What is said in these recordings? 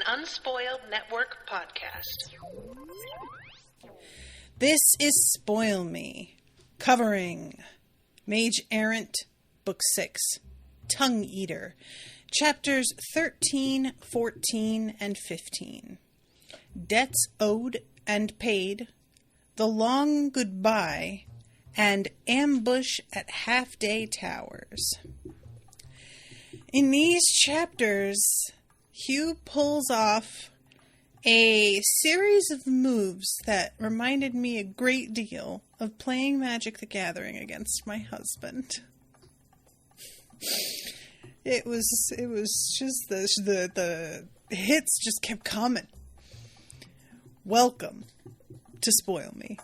Unspoiled Network podcast. This is Spoil Me, covering Mage, Errant, Book 6, Tongue Eater, Chapters 13, 14, and 15. Debts Owed and Paid, The Long Goodbye, and Ambush at Half-Day Towers. In these chapters, Hugh pulls off a series of moves that reminded me a great deal of playing Magic the Gathering against my husband. It was just the hits just kept coming. Welcome to Spoil Me.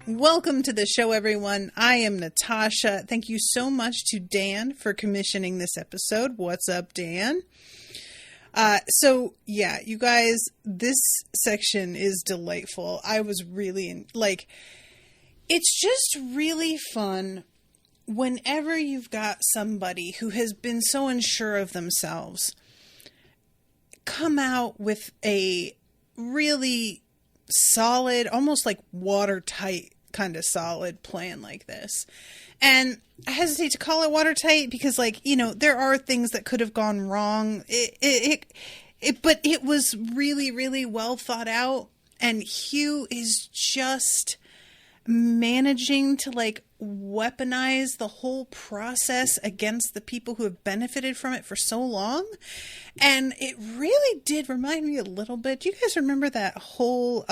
Welcome to the show, everyone. I am Natasha. Thank you so much to Dan for commissioning this episode. What's up, Dan? Yeah, you guys, this section is delightful. I was really, it's just really fun whenever you've got somebody who has been so unsure of themselves come out with a really solid, almost like watertight kind of solid plan like this. And I hesitate to call it watertight because, there are things that could have gone wrong. But it was really, really well thought out. And Hugh is just managing to weaponize the whole process against the people who have benefited from it for so long. And it really did remind me a little bit. Do you guys remember that whole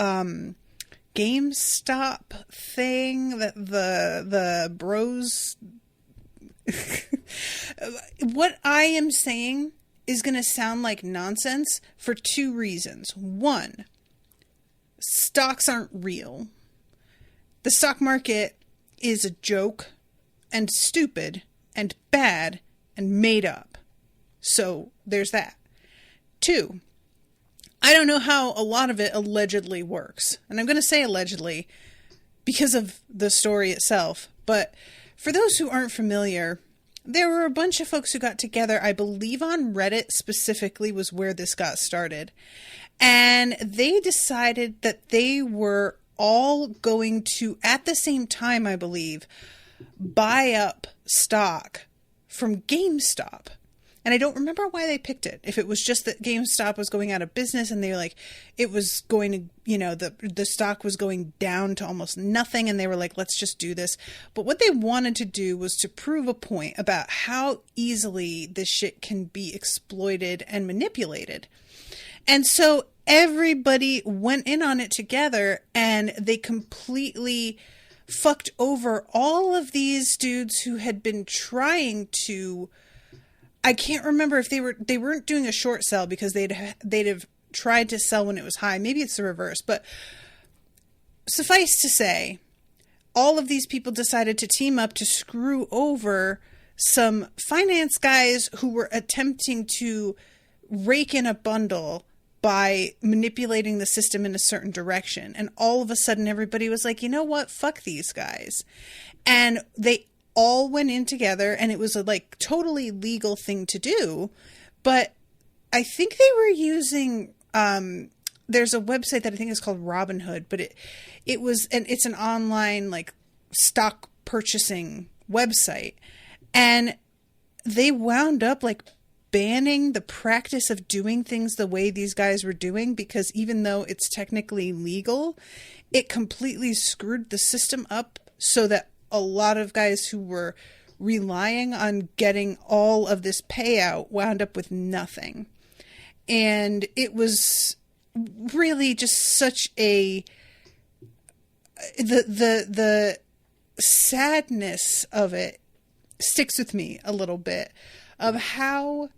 GameStop thing that the bros what I am saying is going to sound like nonsense for two reasons. One, stocks aren't real. The stock market is a joke and stupid and bad and made up. So there's that. Two, I don't know how a lot of it allegedly works. And I'm going to say allegedly because of the story itself. But for those who aren't familiar, there were a bunch of folks who got together, I believe on Reddit specifically was where this got started. And they decided that they were all going to, at the same time, I believe, buy up stock from GameStop. And I don't remember why they picked it. If it was just that GameStop was going out of business and they were like, it was going to, the stock was going down to almost nothing. And they were like, let's just do this. But what they wanted to do was to prove a point about how easily this shit can be exploited and manipulated. And so everybody went in on it together and they completely fucked over all of these dudes who had been trying to, I can't remember if they weren't doing a short sell because they'd have tried to sell when it was high. Maybe it's the reverse, but suffice to say, all of these people decided to team up to screw over some finance guys who were attempting to rake in a bundle by manipulating the system in a certain direction. And all of a sudden everybody was like, you know what? Fuck these guys. And they all went in together and it was a totally legal thing to do. But I think they were using, there's a website that I think is called Robinhood, but it's an online stock purchasing website. And they wound up banning the practice of doing things the way these guys were doing, because even though it's technically legal, it completely screwed the system up so that a lot of guys who were relying on getting all of this payout wound up with nothing. And it was really just such the sadness of it sticks with me a little bit, of how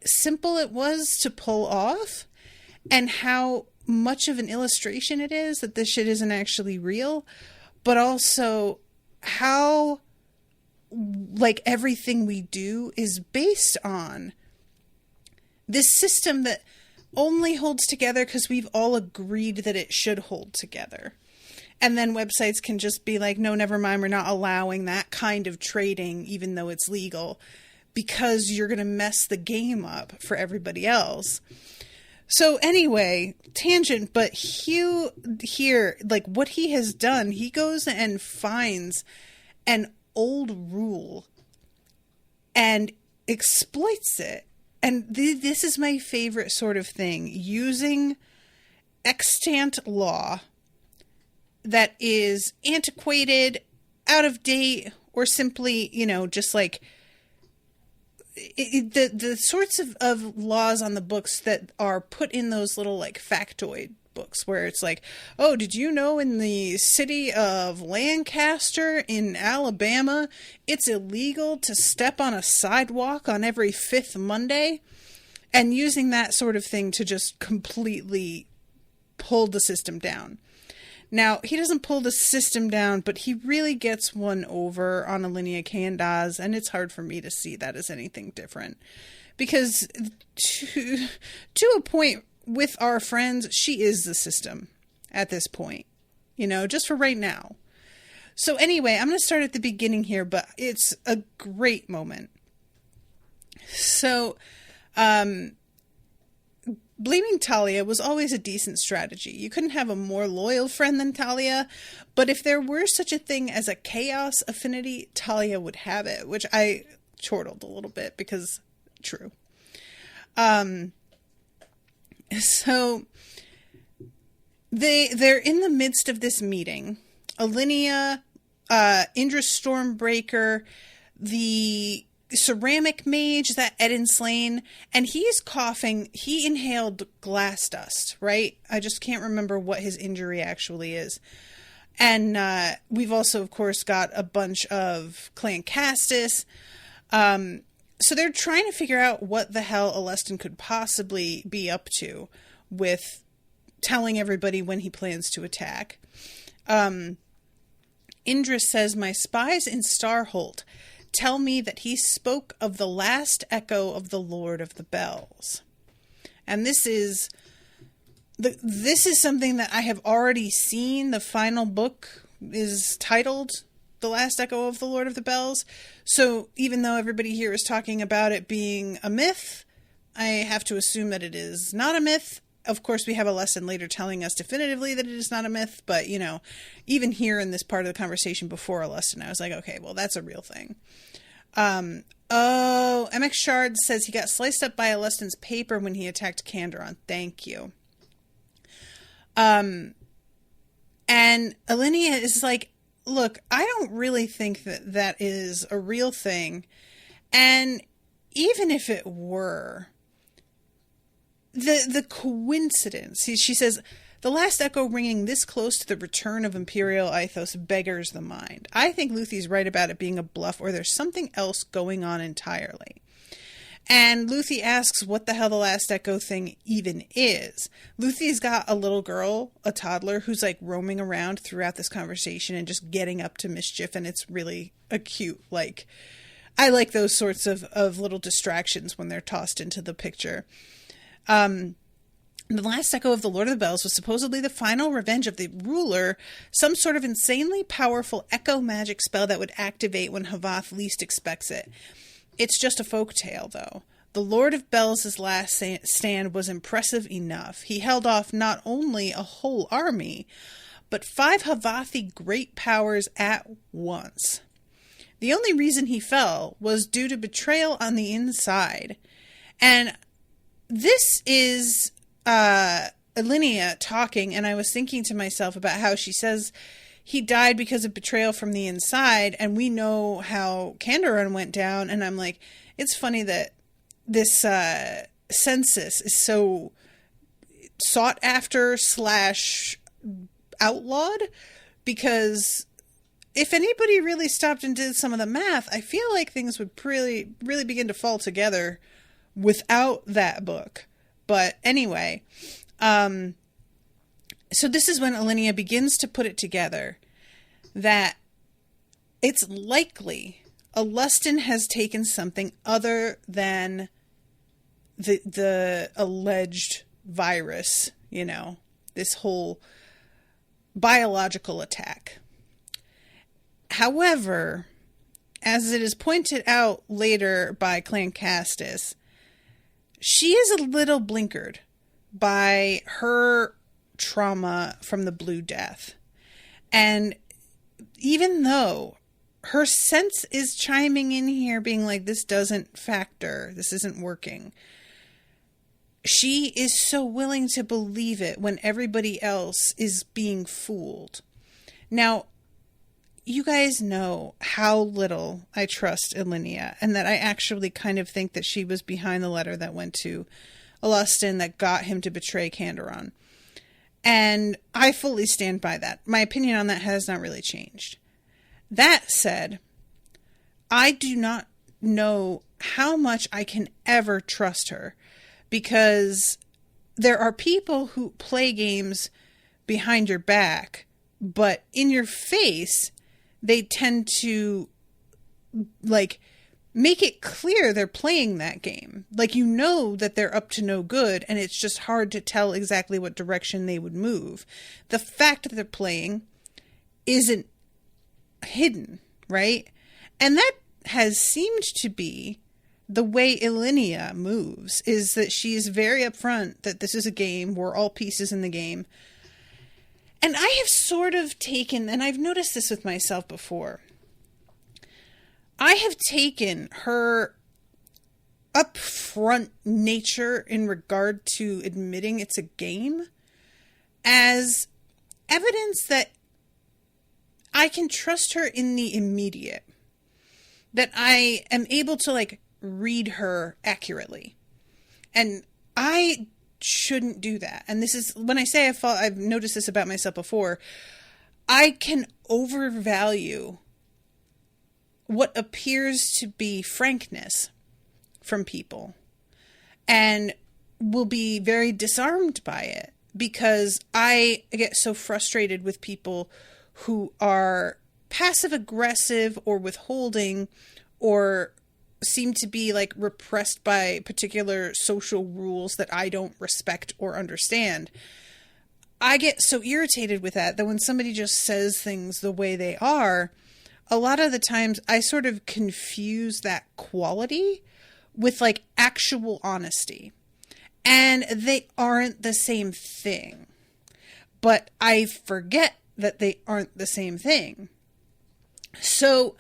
simple it was to pull off and how much of an illustration it is that this shit isn't actually real, but also how everything we do is based on This system that only holds together because we've all agreed that it should hold together. And then websites can just be like, no, never mind, we're not allowing that kind of trading, even though it's legal, because you're going to mess the game up for everybody else. So anyway, tangent, but Hugh here, like what he has done, he goes and finds an old rule and exploits it. And this is my favorite sort of thing, using extant law that is antiquated, out of date, or simply, you know, just like the sorts of laws on the books that are put in those little like factoid books where it's like, oh, did you know in the city of Lancaster in Alabama, it's illegal to step on a sidewalk on every fifth Monday? And using that sort of thing to just completely pull the system down. Now, he doesn't pull the system down, but he really gets one over on Alinea Candace, and it's hard for me to see that as anything different. Because to a point with our friends, she is the system at this point, you know, just for right now. So anyway, I'm going to start at the beginning here, but it's a great moment. So, blaming Talia was always a decent strategy. You couldn't have a more loyal friend than Talia, but if there were such a thing as a chaos affinity, Talia would have it, which I chortled a little bit because true. So they're in the midst of this meeting. Alinea, Indris Stormbreaker, the ceramic mage that Eden slain, and he's coughing. He inhaled glass dust, right? I just can't remember what his injury actually is. And we've also, of course, got a bunch of Clan Castus. So they're trying to figure out what the hell Alestin could possibly be up to with telling everybody when he plans to attack. Indris says, my spies in Starholt tell me that he spoke of the last echo of the Lord of the Bells. And this is something that I have already seen. The final book is titled The Last Echo of the Lord of the Bells. So even though everybody here is talking about it being a myth, I have to assume that it is not a myth. Of course, we have a lesson later telling us definitively that it is not a myth. But, you know, even here in this part of the conversation before a lesson, I was like, okay, well, that's a real thing. MX Shard says he got sliced up by Alestin's paper when he attacked Kanderon. Thank you. And Alinea is like, look, I don't really think that that is a real thing. And even if it were, the coincidence, she says, the last echo ringing this close to the return of Imperial Ithos beggars the mind. I think Luthie's right about it being a bluff, or there's something else going on entirely. And Luthie asks what the hell the last echo thing even is. Luthie's got a little girl, a toddler, who's like roaming around throughout this conversation and just getting up to mischief, and it's really a cute, like, I like those sorts of little distractions when they're tossed into the picture. The last echo of the Lord of the Bells was supposedly the final revenge of the ruler, some sort of insanely powerful echo magic spell that would activate when Havath least expects it. It's just a folktale, though. The Lord of Bells' last stand was impressive enough. He held off not only a whole army, but 5 Havathi great powers at once. The only reason he fell was due to betrayal on the inside. And this is Alinea talking, and I was thinking to myself about how she says he died because of betrayal from the inside, and we know how Kanderon went down, and I'm like, it's funny that this census is so sought after / outlawed, because if anybody really stopped and did some of the math, I feel like things would really begin to fall together without that book. But anyway, so this is when Alinea begins to put it together that it's likely Alestin has taken something other than the alleged virus, this whole biological attack. However, as it is pointed out later by Clan Castus, she is a little blinkered by her trauma from the Blue Death. And even though her sense is chiming in here being like, this doesn't factor, this isn't working, she is so willing to believe it when everybody else is being fooled. Now, you guys know how little I trust Ilinia, and that I actually kind of think that she was behind the letter that went to Alustin that got him to betray Kanderon. And I fully stand by that. My opinion on that has not really changed. That said, I do not know how much I can ever trust her, because there are people who play games behind your back, but in your face, they tend to, make it clear they're playing that game. That they're up to no good, and it's just hard to tell exactly what direction they would move. The fact that they're playing isn't hidden, right? And that has seemed to be the way Ilinia moves, is that she is very upfront that this is a game, we're all pieces in the game. And I have sort of taken, and I've noticed this with myself before, I have taken her upfront nature in regard to admitting it's a game as evidence that I can trust her in the immediate. That I am able to, read her accurately. And I shouldn't do that. And this is, when I say I've noticed this about myself before, I can overvalue what appears to be frankness from people, and will be very disarmed by it, because I get so frustrated with people who are passive aggressive or withholding, or seem to be repressed by particular social rules that I don't respect or understand. I get so irritated with that when somebody just says things the way they are, a lot of the times I sort of confuse that quality with actual honesty. And they aren't the same thing. But I forget that they aren't the same thing. So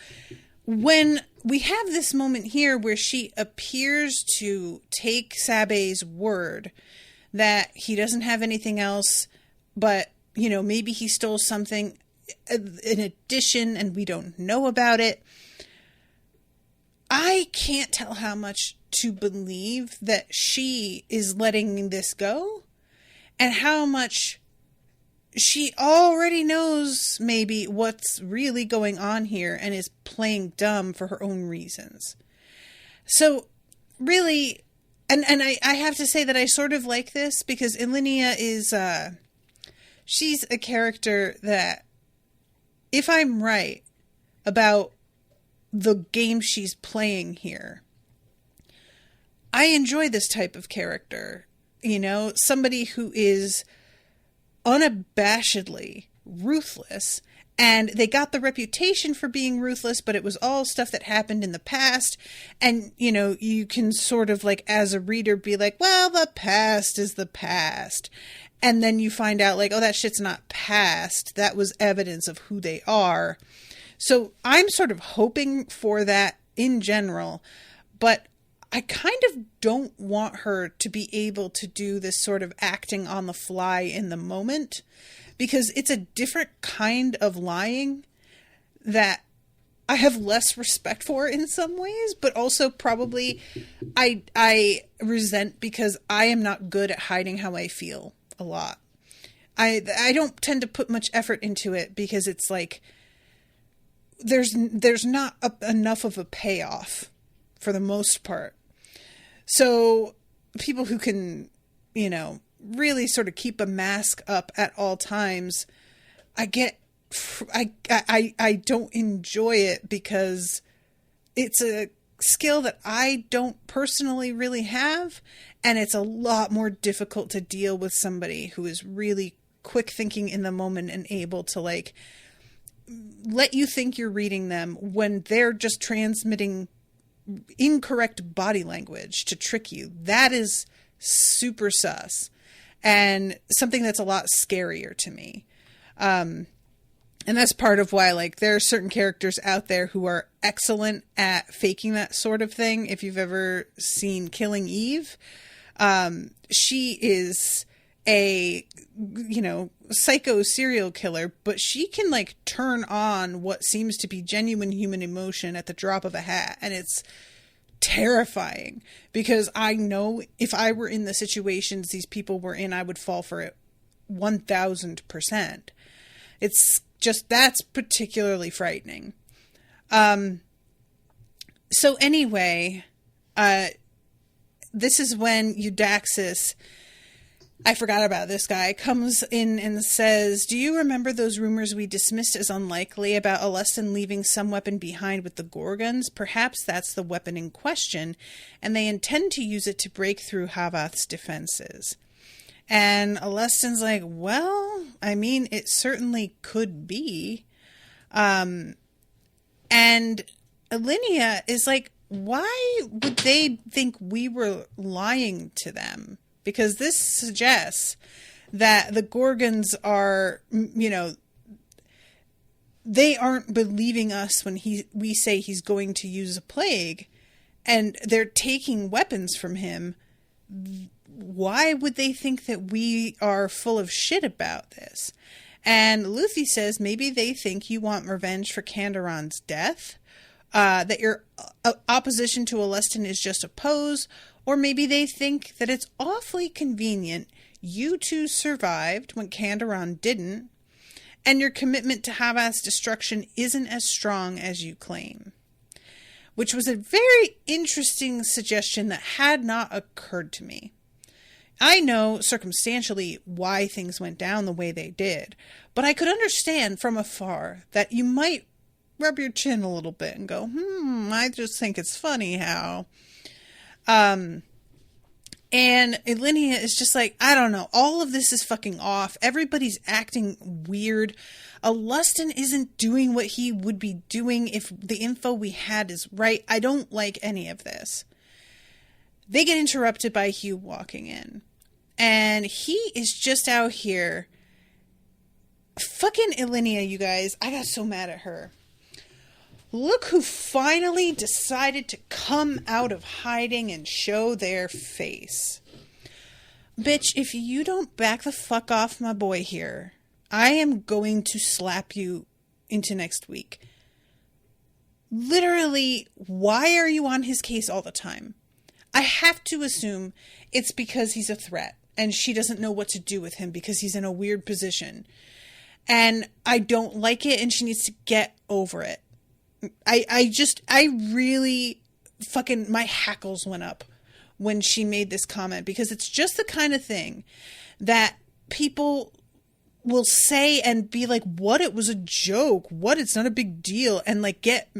when we have this moment here where she appears to take Sabae's word that he doesn't have anything else, but, maybe he stole something in addition and we don't know about it, I can't tell how much to believe that she is letting this go, and how much she already knows maybe what's really going on here and is playing dumb for her own reasons. So really, and I have to say that I sort of like this, because Ilinia is, she's a character that, if I'm right about the game she's playing here, I enjoy this type of character. Somebody who is unabashedly ruthless, and they got the reputation for being ruthless, but it was all stuff that happened in the past. And, you can sort of as a reader be like, well, the past is the past. And then you find out oh, that shit's not past. That was evidence of who they are. So I'm sort of hoping for that in general, but I kind of don't want her to be able to do this sort of acting on the fly in the moment, because it's a different kind of lying that I have less respect for in some ways, but also probably I resent, because I am not good at hiding how I feel a lot. I don't tend to put much effort into it, because it's there's not enough of a payoff for the most part. So people who can, really sort of keep a mask up at all times, I don't enjoy it, because it's a skill that I don't personally really have, and it's a lot more difficult to deal with somebody who is really quick thinking in the moment and able to like let you think you're reading them when they're just transmitting incorrect body language to trick you. That is super sus and something that's a lot scarier to me. And that's part of why, like, there are certain characters out there who are excellent at faking that sort of thing. If you've ever seen Killing Eve, she is a, psycho serial killer, but she can, like, turn on what seems to be genuine human emotion at the drop of a hat. And it's terrifying because I know if I were in the situations these people were in, I would fall for it 1000%. It's just, that's particularly frightening. So anyway, this is when Eudaxis, I forgot about this guy, comes in and says, do you remember those rumors we dismissed as unlikely about Alestin leaving some weapon behind with the Gorgons? Perhaps that's the weapon in question, and they intend to use it to break through Havath's defenses. And Alestin's like, well, I mean, it certainly could be. And Alinea is like, why would they think we were lying to them? Because this suggests that the Gorgons are, they aren't believing us when we say he's going to use a plague, and they're taking weapons from him. Why would they think that we are full of shit about this? And Luthie says maybe they think you want revenge for Kanderon's death, that your opposition to Alestin is just a pose, or maybe they think that it's awfully convenient you two survived when Kanderon didn't, and your commitment to Havath's destruction isn't as strong as you claim. Which was a very interesting suggestion that had not occurred to me. I know circumstantially why things went down the way they did, but I could understand from afar that you might rub your chin a little bit and go, I just think it's funny how. And Alinea is just like, I don't know, all of this is fucking off. Everybody's acting weird. Alestin isn't doing what he would be doing if the info we had is right. I don't like any of this. They get interrupted by Hugh walking in. And he is just out here. Fucking Alinea, you guys. I got so mad at her. Look who finally decided to come out of hiding and show their face. Bitch, if you don't back the fuck off my boy here, I am going to slap you into next week. Literally, why are you on his case all the time? I have to assume it's because he's a threat and she doesn't know what to do with him because he's in a weird position. And I don't like it and she needs to get over it. I really fucking, my hackles went up when she made this comment because it's just the kind of thing that people will say and be like, what, it was a joke, what, it's not a big deal, and like get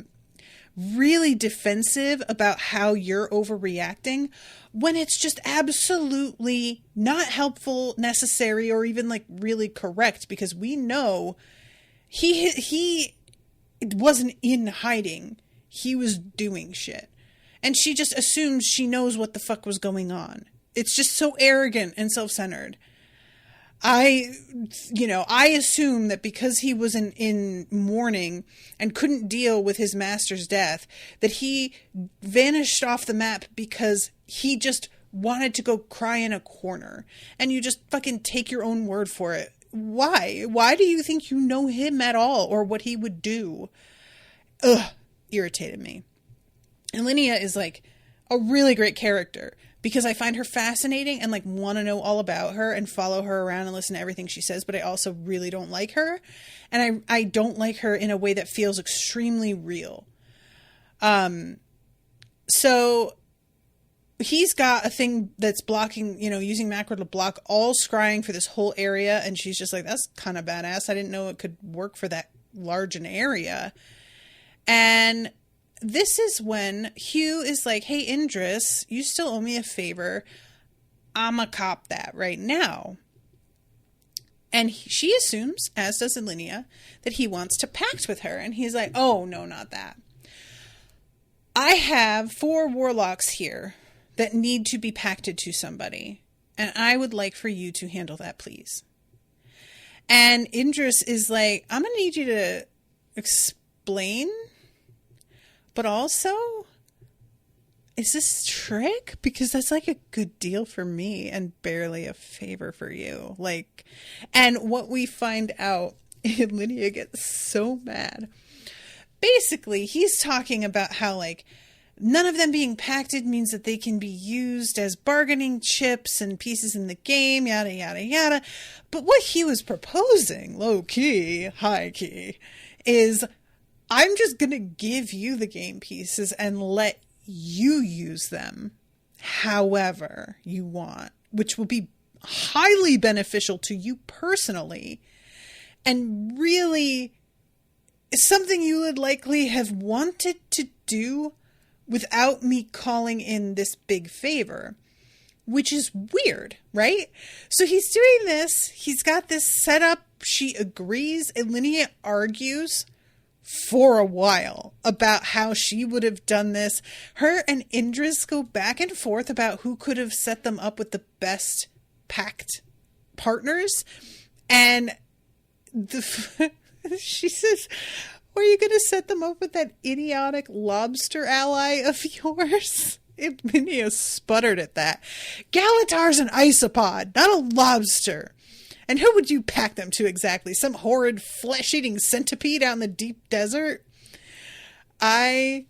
really defensive about how you're overreacting when it's just absolutely not helpful, necessary, or even like really correct, because we know he wasn't in hiding. He was doing shit. And she just assumes she knows what the fuck was going on. It's just so arrogant and self-centered. I assume that because he was in mourning and couldn't deal with his master's death, that he vanished off the map because he just wanted to go cry in a corner. And you just fucking take your own word for it. Why? Why do you think you know him at all or what he would do? Ugh, irritated me. And Alinea is like a really great character because I find her fascinating and like want to know all about her and follow her around and listen to everything she says, but I also really don't like her. And I don't like her in a way that feels extremely real. So he's got a thing that's blocking, using macro to block all scrying for this whole area. And she's just like, that's kind of badass. I didn't know it could work for that large an area. And this is when Hugh is like, hey, Indris, you still owe me a favor. I'ma cop that right now. And she assumes, as does Alinea, that he wants to pact with her. And he's like, oh, no, not that. I have 4 warlocks here that need to be pacted to somebody. And I would like for you to handle that, please. And Indris is like, I'm going to need you to explain. But also, is this a trick? Because that's like a good deal for me and barely a favor for you. Like, and what we find out, Lydia gets so mad. Basically, he's talking about how, like, none of them being pacted means that they can be used as bargaining chips and pieces in the game, yada, yada, yada. But what he was proposing, low key, high key, is I'm just going to give you the game pieces and let you use them however you want, which will be highly beneficial to you personally and really is something you would likely have wanted to do without me calling in this big favor, which is weird, right? So he's doing this. He's got this set up. She agrees. Alinea argues for a while about how she would have done this. Her and Indris go back and forth about who could have set them up with the best pact partners. And she says, are you going to set them up with that idiotic lobster ally of yours? Alinea sputtered at that. Galatar's an isopod, not a lobster. And who would you pack them to exactly? Some horrid flesh-eating centipede out in the deep desert? I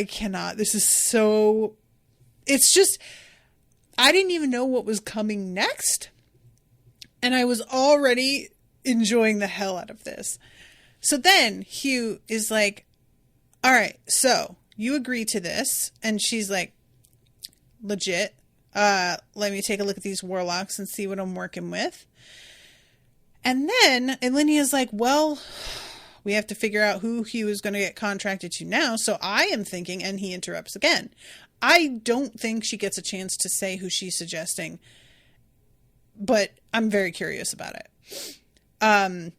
cannot. This is so... It's just... I didn't even know what was coming next. And I was already enjoying the hell out of this. So then Hugh is like, all right, so you agree to this. And she's like, legit. Let me take a look at these warlocks and see what I'm working with. And then Alinea's like, well, we have to figure out who Hugh is going to get contracted to now. So I am thinking, and he interrupts again. I don't think she gets a chance to say who she's suggesting, but I'm very curious about it.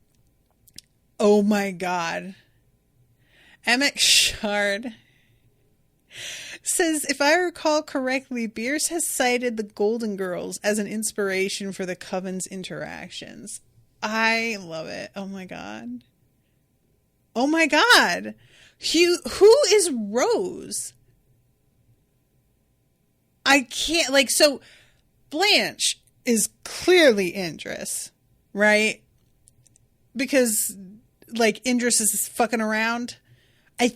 Oh my God. Emmett Shard says, if I recall correctly, Bierce has cited the Golden Girls as an inspiration for the Coven's interactions. I love it. Oh my God. Oh my God. Hugh, who is Rose? I can't, like, so Blanche is clearly Indris, right? Because, like, Indris is fucking around, I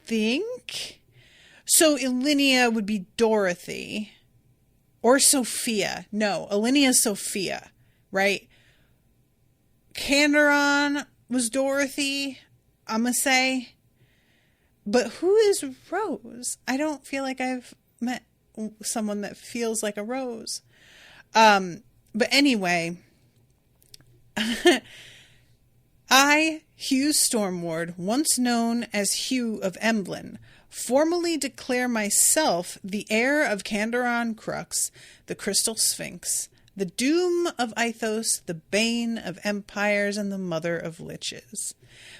think. So Alinea would be Dorothy. Or Sophia. No, Alinea's Sophia, right? Kanderon was Dorothy, I'm gonna say. But who is Rose? I don't feel like I've met someone that feels like a Rose. But anyway, Hugh Stormward, once known as Hugh of Emblem, formally declare myself the heir of Kanderon Crux, the Crystal Sphinx, the doom of Ithos, the bane of empires, and the mother of liches.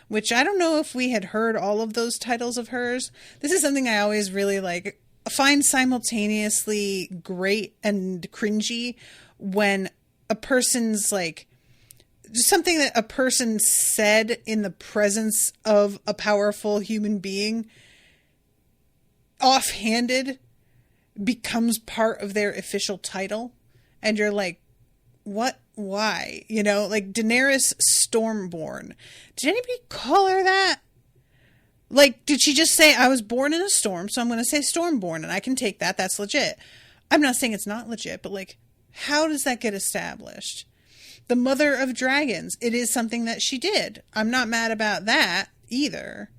Which I don't know if we had heard all of those titles of hers. This is something I always really like find simultaneously great and cringy when a person's like something that a person said in the presence of a powerful human being offhanded becomes part of their official title. And you're like, what? Why? You know, like Daenerys Stormborn. Did anybody call her that? Like, did she just say, I was born in a storm, so I'm going to say Stormborn, and I can take that. That's legit. I'm not saying it's not legit, but like, how does that get established? The Mother of Dragons. It is something that she did. I'm not mad about that either.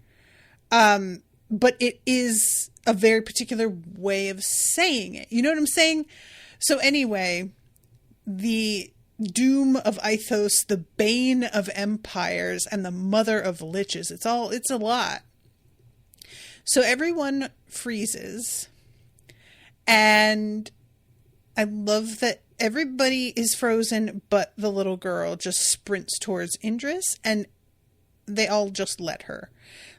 But it is a very particular way of saying it. You know what I'm saying? So anyway, the doom of Ithos, the bane of empires, and the mother of liches. It's a lot. So everyone freezes. And I love that everybody is frozen, but the little girl just sprints towards Indris, and they all just let her.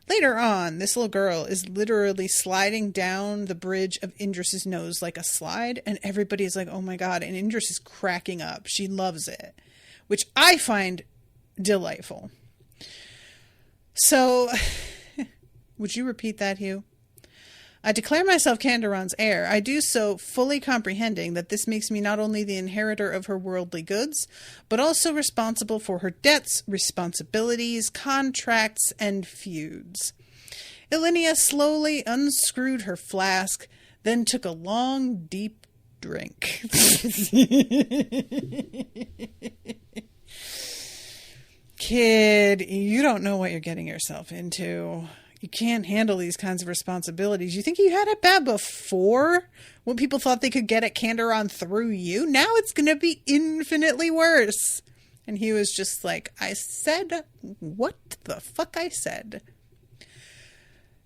Later on, this little girl is literally sliding down the bridge of Indris's nose like a slide, and everybody is like, oh my god, and Indris is cracking up. She loves it, which I find delightful. So, would you repeat that, Hugh? I declare myself Kanderon's heir. I do so fully comprehending that this makes me not only the inheritor of her worldly goods, but also responsible for her debts, responsibilities, contracts, and feuds. Ilinia slowly unscrewed her flask, then took a long, deep drink. Kid, you don't know what you're getting yourself into. You can't handle these kinds of responsibilities. You think you had it bad before? When people thought they could get at Kanderon through you? Now it's going to be infinitely worse. And he was just like, I said what the fuck I said.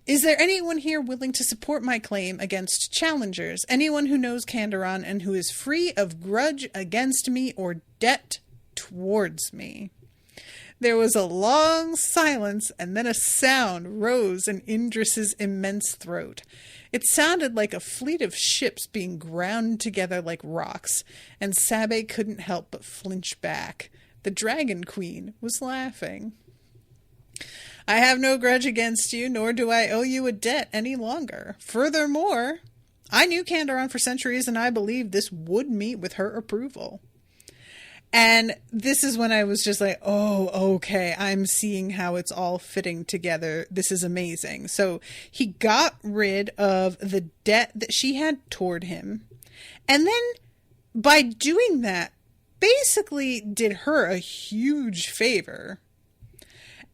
Is there anyone here willing to support my claim against challengers? Anyone who knows Kanderon and who is free of grudge against me or debt towards me? There was a long silence, and then a sound rose in Indris's immense throat. It sounded like a fleet of ships being ground together like rocks, and Sabae couldn't help but flinch back. The Dragon Queen was laughing. I have no grudge against you, nor do I owe you a debt any longer. Furthermore, I knew Kanderon for centuries, and I believed this would meet with her approval. And this is when I was just like, oh, okay, I'm seeing how it's all fitting together. This is amazing. So he got rid of the debt that she had toward him. And then by doing that, basically did her a huge favor.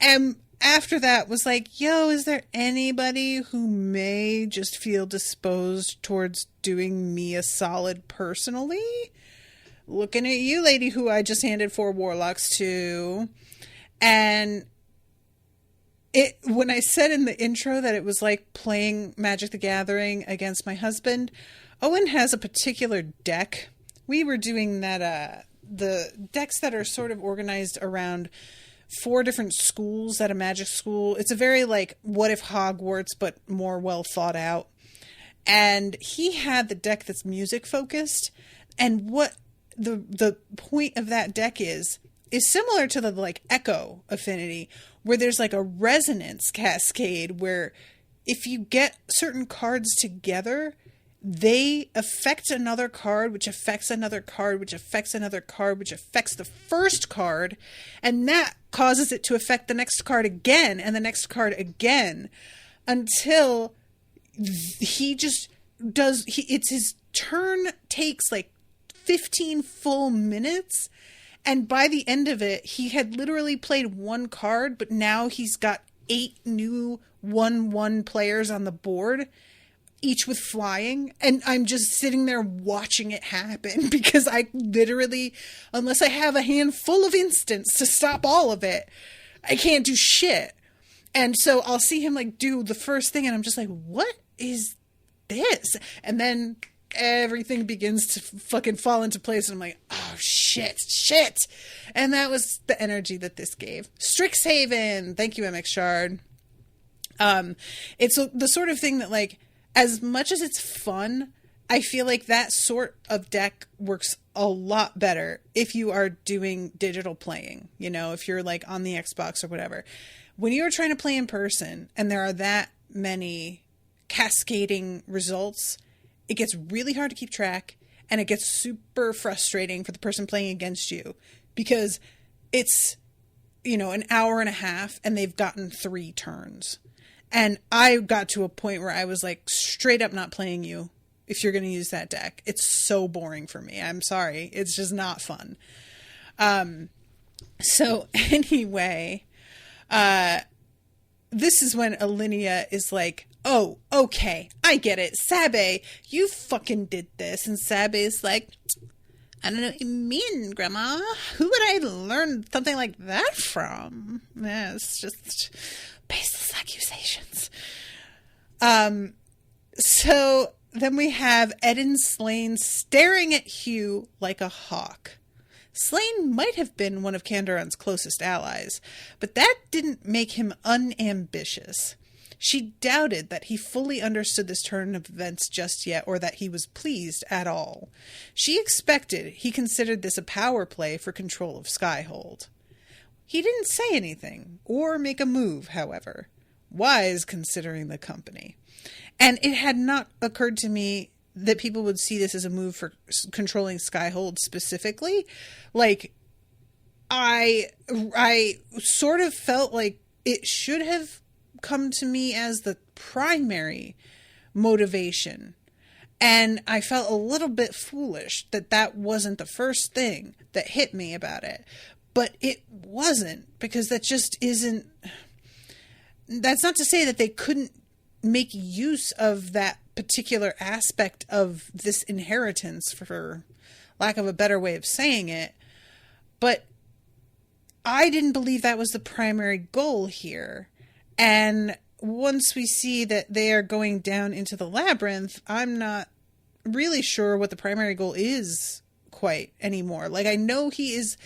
And after that was like, yo, is there anybody who may just feel disposed towards doing me a solid personally? Looking at you, lady, who I just handed 4 warlocks to. And when I said in the intro that it was like playing Magic the Gathering against my husband, Owen has a particular deck. We were doing that, the decks that are sort of organized around 4 different schools at a magic school. It's a very like, what if Hogwarts, but more well thought out. And he had the deck that's music focused. And what the point of that deck is similar to the like Echo affinity, where there's like a resonance cascade where if you get certain cards together, they affect another card, which affects another card, which affects another card, which affects the first card, and that causes it to affect the next card again and the next card again until he just does it's his turn takes like 15 full minutes, and by the end of it he had literally played 1 card, but now he's got 8 new 1/1 players on the board, each with flying, and I'm just sitting there watching it happen because I literally, unless I have a handful of instants to stop all of it, I can't do shit. And so I'll see him like do the first thing and I'm just like, what is this? And then everything begins to fucking fall into place and I'm like, oh shit. And that was the energy that this gave. Strixhaven, thank you, MX Shard. It's the sort of thing that like, as much as it's fun, I feel like that sort of deck works a lot better if you are doing digital playing, you know, if you're like on the Xbox or whatever. When you're trying to play in person and there are that many cascading results, it gets really hard to keep track, and it gets super frustrating for the person playing against you because it's, you know, an hour and a half and they've gotten 3 turns. And I got to a point where I was like, straight up not playing you if you're going to use that deck. It's so boring for me. I'm sorry. It's just not fun. So anyway, this is when Ilinia is like, oh, okay, I get it. Sabae, you fucking did this. And Sabae's like, I don't know what you mean, Grandma. Who would I learn something like that from? Yeah, it's just baseless accusations. So then we have Eden Slane staring at Hugh like a hawk. Slane might have been one of Kanderon's closest allies, but that didn't make him unambitious. She doubted that he fully understood this turn of events just yet, or that he was pleased at all. She expected he considered this a power play for control of Skyhold. He didn't say anything, or make a move, however. Wise considering the company. And it had not occurred to me that people would see this as a move for controlling Skyhold specifically. Like, I sort of felt like it should have come to me as the primary motivation. And I felt a little bit foolish that that wasn't the first thing that hit me about it. But it wasn't, because that just isn't... That's not to say that they couldn't make use of that particular aspect of this inheritance, for lack of a better way of saying it. But I didn't believe that was the primary goal here. And once we see that they are going down into the labyrinth, I'm not really sure what the primary goal is quite anymore. Like, I know he is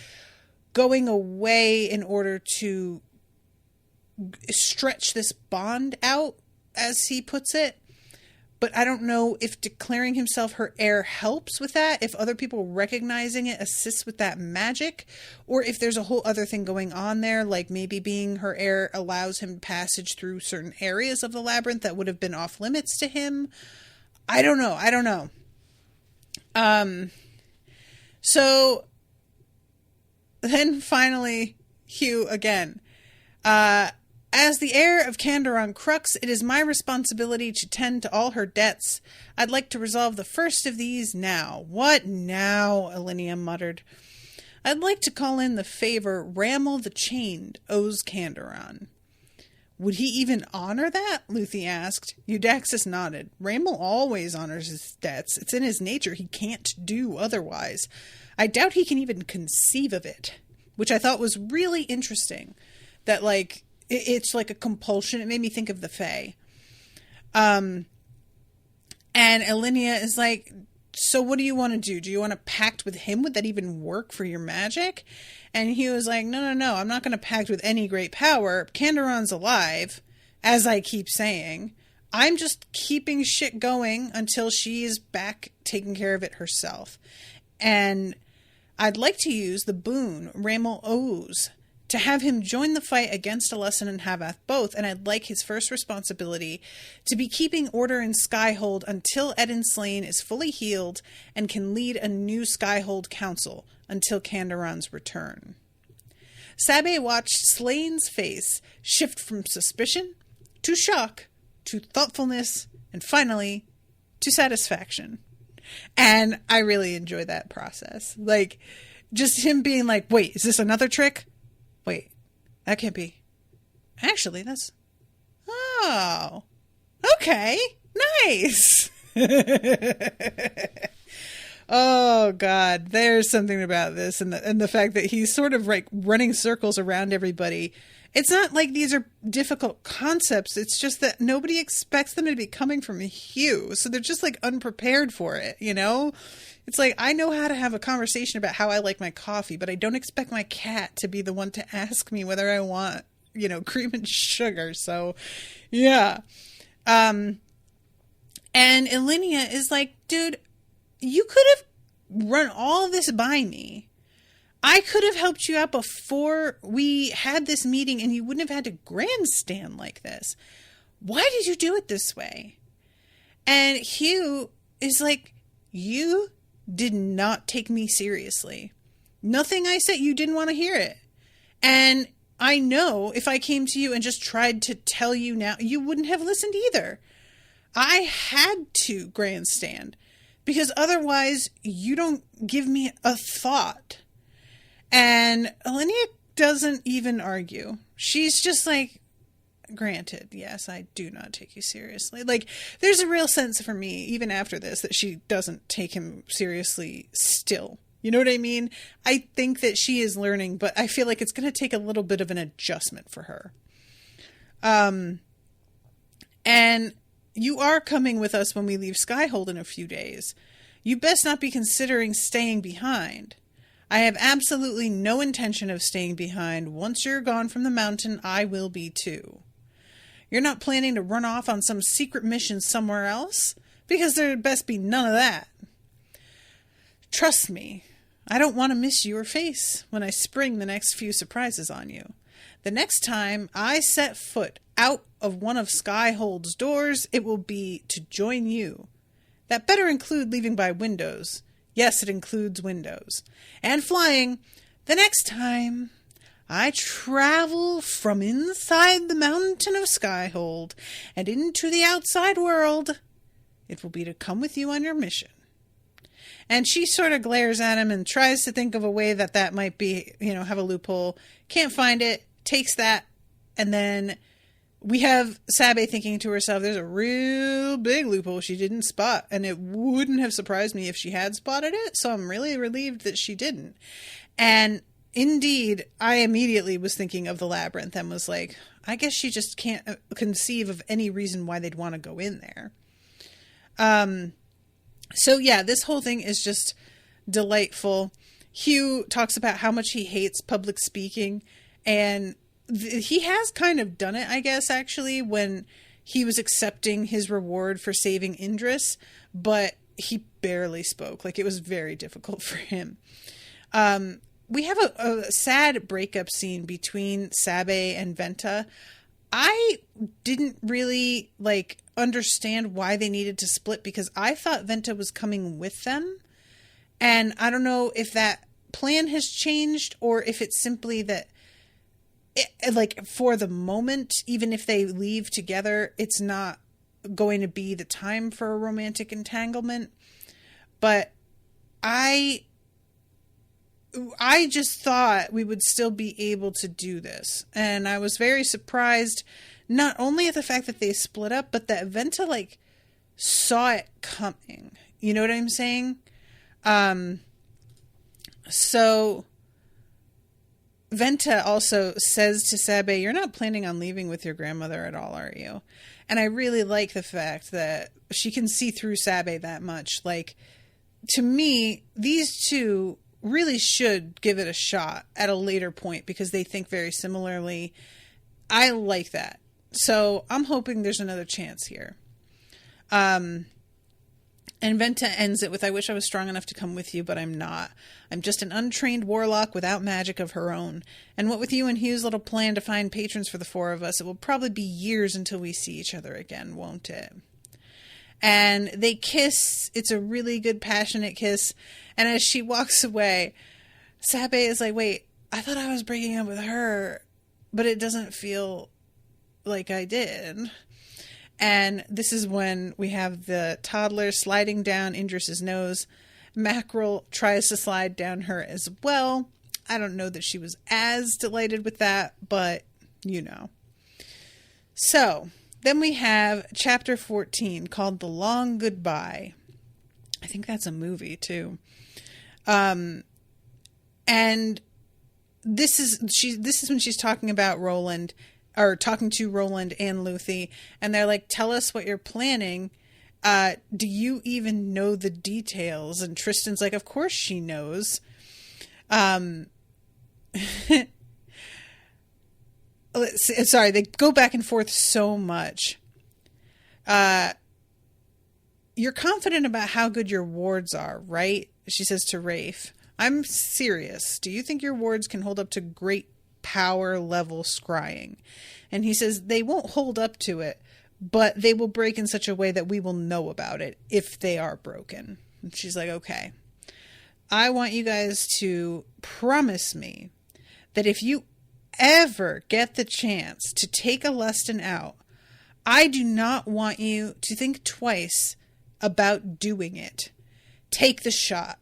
going away in order to stretch this bond out, as he puts it. But I don't know if declaring himself her heir helps with that, if other people recognizing it assists with that magic, or if there's a whole other thing going on there, like maybe being her heir allows him passage through certain areas of the labyrinth that would have been off limits to him. I don't know. So then finally, Hugh again. As the heir of Kanderon Crux, it is my responsibility to tend to all her debts. I'd like to resolve the first of these now. What now? Alinea muttered. I'd like to call in the favor Rammel the Chained owes Kanderon. Would he even honor that? Luthi asked. Eudaxus nodded. Rammel always honors his debts. It's in his nature. He can't do otherwise. I doubt he can even conceive of it. Which I thought was really interesting. That, like... It's like a compulsion. It made me think of the Fae. And Alinea is like, so what do you want to do? Do you want to pact with him? Would that even work for your magic? And he was like, no. I'm not going to pact with any great power. Kanderon's alive, as I keep saying. I'm just keeping shit going until she is back taking care of it herself. And I'd like to use the boon Rammel owes to have him join the fight against Alessen and Havath both, and I'd like his first responsibility to be keeping order in Skyhold until Eden Slane is fully healed and can lead a new Skyhold council until Kanderon's return. Sabae watched Slane's face shift from suspicion to shock to thoughtfulness and finally to satisfaction. And I really enjoy that process. Like, just him being like, wait, is this another trick? Wait, that can't be. Actually, that's... Oh. Okay. Nice. Oh, God. There's something about this. And the fact that he's sort of like running circles around everybody. It's not like these are difficult concepts. It's just that nobody expects them to be coming from Hugh. So they're just like unprepared for it, you know? It's like, I know how to have a conversation about how I like my coffee, but I don't expect my cat to be the one to ask me whether I want, you know, cream and sugar. So, yeah. And Alinea is like, dude, you could have run all this by me. I could have helped you out before we had this meeting and you wouldn't have had to grandstand like this. Why did you do it this way? And Hugh is like, you did not take me seriously. Nothing I said, you didn't want to hear it. And I know if I came to you and just tried to tell you now, you wouldn't have listened either. I had to grandstand because otherwise you don't give me a thought. And Alinea doesn't even argue. She's just like, granted, yes, I do not take you seriously. Like, there's a real sense for me, even after this, that she doesn't take him seriously still. You know what I mean? I think that she is learning, but I feel like it's going to take a little bit of an adjustment for her. And You are coming with us when we leave Skyhold in a few days. You best not be considering staying behind. I have absolutely no intention of staying behind. Once you're gone from the mountain, I will be too. You're not planning to run off on some secret mission somewhere else? Because there best be none of that. Trust me, I don't want to miss your face when I spring the next few surprises on you. The next time I set foot out of one of Skyhold's doors, it will be to join you. That better include leaving by windows. Yes, it includes windows. And flying. The next time I travel from inside the mountain of Skyhold and into the outside world, it will be to come with you on your mission. And she sort of glares at him and tries to think of a way that might be, have a loophole. Can't find it. Takes that. And then we have Sabae thinking to herself, there's a real big loophole she didn't spot. And it wouldn't have surprised me if she had spotted it. So I'm really relieved that she didn't. And indeed, I immediately was thinking of the labyrinth and was like, I guess she just can't conceive of any reason why they'd want to go in there. So yeah, this whole thing is just delightful. Hugh talks about how much he hates public speaking, and he has kind of done it, I guess, actually, when he was accepting his reward for saving Indris, but he barely spoke. Like, it was very difficult for him. We have a sad breakup scene between Sabae and Venta. I didn't really, understand why they needed to split, because I thought Venta was coming with them. And I don't know if that plan has changed, or if it's simply that, for the moment, even if they leave together, it's not going to be the time for a romantic entanglement. But I just thought we would still be able to do this. And I was very surprised, not only at the fact that they split up, but that Venta, saw it coming. You know what I'm saying? So Venta also says to Sabae, you're not planning on leaving with your grandmother at all, are you? And I really like the fact that she can see through Sabae that much. To me, these two really should give it a shot at a later point because they think very similarly. I like that. So I'm hoping there's another chance here. And Venta ends it with, I wish I was strong enough to come with you, but I'm not. I'm just an untrained warlock without magic of her own. And what with you and Hugh's little plan to find patrons for the four of us, it will probably be years until we see each other again, won't it? And they kiss. It's a really good, passionate kiss. And as she walks away, Sabae is like, wait, I thought I was breaking up with her, but it doesn't feel like I did. And this is when we have the toddler sliding down Indris's nose. Mackerel tries to slide down her as well. I don't know that she was as delighted with that, but So then we have chapter 14 called The Long Goodbye. I think that's a movie too. And this is when she's talking about Roland, or talking to Roland and Luthie, and they're like, tell us what you're planning. Do you even know the details? And Tristan's like, of course she knows. Sorry, they go back and forth so much. You're confident about how good your wards are, right? She says to Rafe. I'm serious. Do you think your wards can hold up to great power level scrying? And he says they won't hold up to it, but they will break in such a way that we will know about it if they are broken. And she's like, okay, I want you guys to promise me that if you ever get the chance to take a Leston out, I do not want you to think twice about doing it. Take the shot.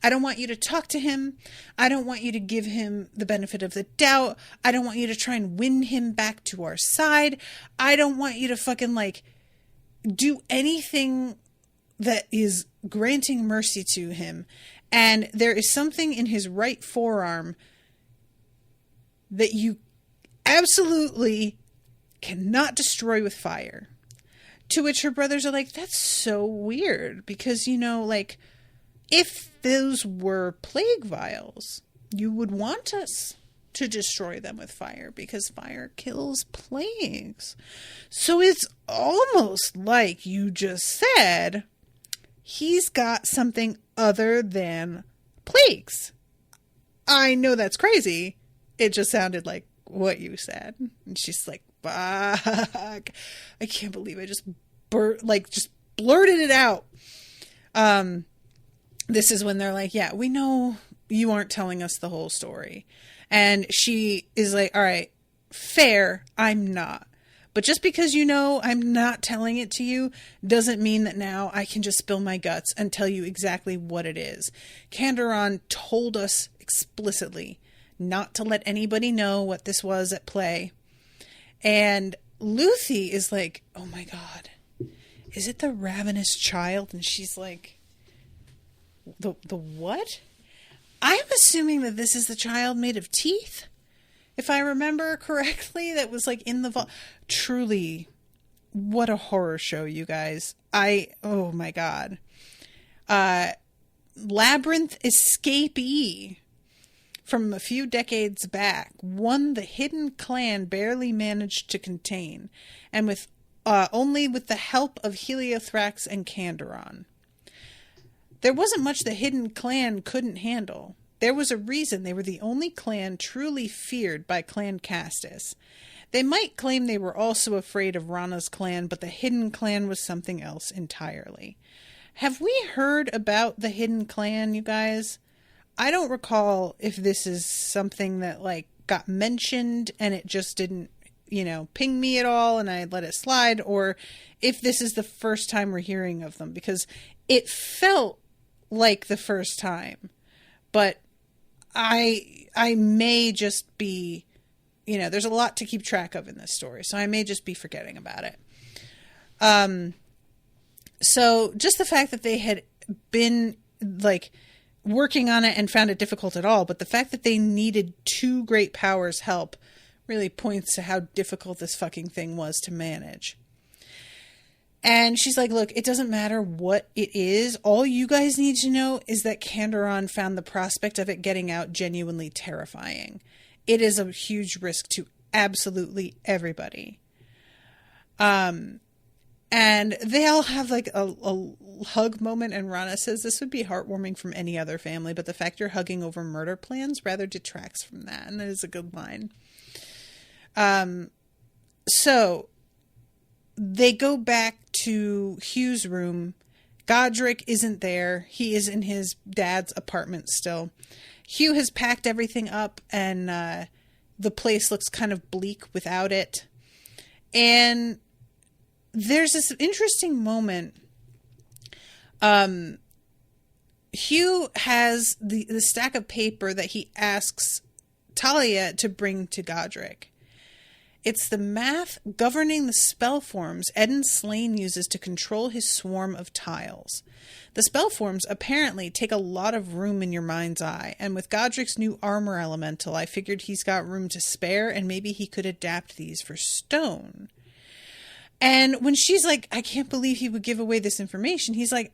I don't want you to talk to him. I don't want you to give him the benefit of the doubt. I don't want you to try and win him back to our side. I don't want you to fucking do anything that is granting mercy to him. And there is something in his right forearm that you absolutely cannot destroy with fire. To which her brothers are like, that's so weird because, you know, like, if those were plague vials, you would want us to destroy them with fire because fire kills plagues. So it's almost like you just said he's got something other than plagues. I know that's crazy. It just sounded like what you said. And she's like, fuck. I can't believe I just just blurted it out. This is when they're like, yeah, we know you aren't telling us the whole story. And she is like, all right, fair, I'm not. But just because you know I'm not telling it to you doesn't mean that now I can just spill my guts and tell you exactly what it is. Kanderon told us explicitly not to let anybody know what this was at play. And Lucy is like, oh my God, is it the ravenous child? And she's like, the what? I'm assuming that this is the child made of teeth. If I remember correctly, that was like in the vault. Truly, what a horror show, you guys. Oh my God. Labyrinth escapee from a few decades back, one the hidden clan barely managed to contain, and with only with the help of Heliothrax and Kanderon. There wasn't much the hidden clan couldn't handle. There was a reason they were the only clan truly feared by Clan Castus. They might claim they were also afraid of Rana's clan, but the hidden clan was something else entirely. Have we heard about the hidden clan, you guys? I don't recall if this is something that like got mentioned and it just didn't, ping me at all and I let it slide, or if this is the first time we're hearing of them, because it felt like the first time, but I may just be, there's a lot to keep track of in this story, so I may just be forgetting about it. So just the fact that they had been like working on it and found it difficult at all, but the fact that they needed two great powers' help really points to how difficult this fucking thing was to manage. And she's like, look, it doesn't matter what it is. All you guys need to know is that Kanderon found the prospect of it getting out genuinely terrifying. It is a huge risk to absolutely everybody. And they all have like a hug moment, and Rana says this would be heartwarming from any other family, but the fact you're hugging over murder plans rather detracts from that, and that is a good line. So they go back to Hugh's room. Godric isn't there. He is in his dad's apartment still. Hugh has packed everything up, and the place looks kind of bleak without it. And there's this interesting moment. Hugh has the stack of paper that he asks Talia to bring to Godric. It's the math governing the spell forms Eden Slane uses to control his swarm of tiles. The spell forms apparently take a lot of room in your mind's eye, and with Godric's new armor elemental, I figured he's got room to spare, and maybe he could adapt these for stone. And when she's like, I can't believe he would give away this information, he's like,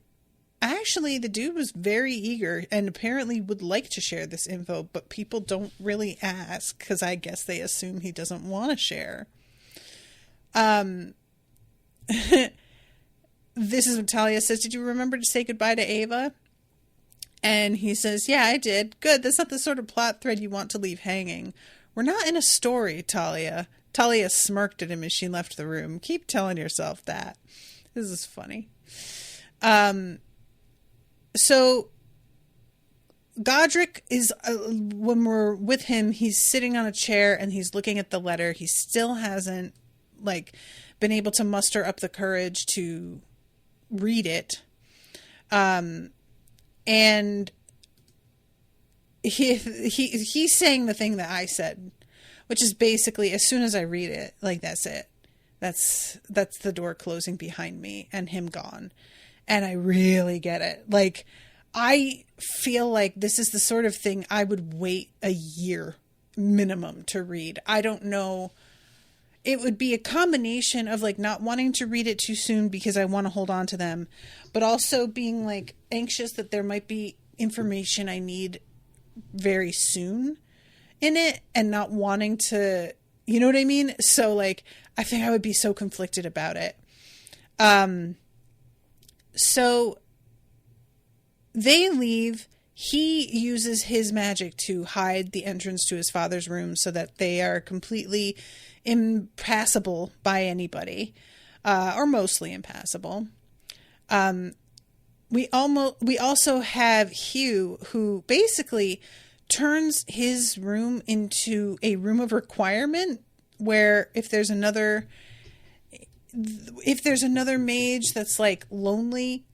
actually, the dude was very eager and apparently would like to share this info, but people don't really ask because I guess they assume he doesn't want to share. This is what Talia says. Did you remember to say goodbye to Ava? And he says, yeah, I did. Good. That's not the sort of plot thread you want to leave hanging. We're not in a story, Talia. Talia smirked at him as she left the room. Keep telling yourself that. This is funny. So Godric is, when we're with him, he's sitting on a chair and he's looking at the letter. He still hasn't been able to muster up the courage to read it. And he's saying the thing that I said, which is basically, as soon as I read it, that's it. That's the door closing behind me and him gone. And I really get it. I feel like this is the sort of thing I would wait a year minimum to read. I don't know. it would be a combination of like not wanting to read it too soon because I want to hold on to them, but also being like anxious that there might be information I need very soon in it and not wanting to, you know what I mean? So like, I think I would be so conflicted about it. So they leave. He uses his magic to hide the entrance to his father's room so that they are completely impassable by anybody, or mostly impassable. We also have Hugh, who basically turns his room into a room of requirement, where if there's another mage that's like lonely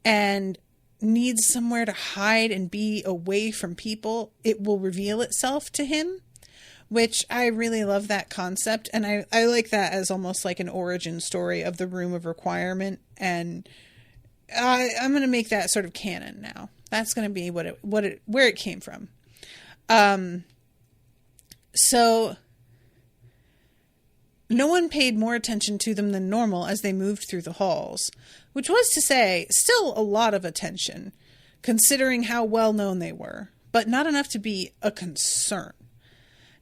and needs somewhere to hide and be away from people, it will reveal itself to him, which I really love that concept. And I like that as almost like an origin story of the room of requirement. And I'm going to make that sort of canon now. That's going to be where it came from. So no one paid more attention to them than normal as they moved through the halls, which was to say, still a lot of attention, considering how well known they were, but not enough to be a concern.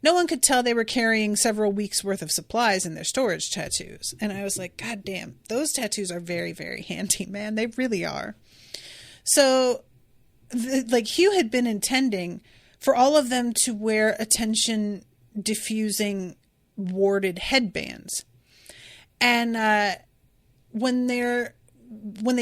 No one could tell they were carrying several weeks' worth of supplies in their storage tattoos. And I was like, God damn, those tattoos are very, very handy, man. They really are. So, Hugh had been intending for all of them to wear attention-diffusing warded headbands. And when they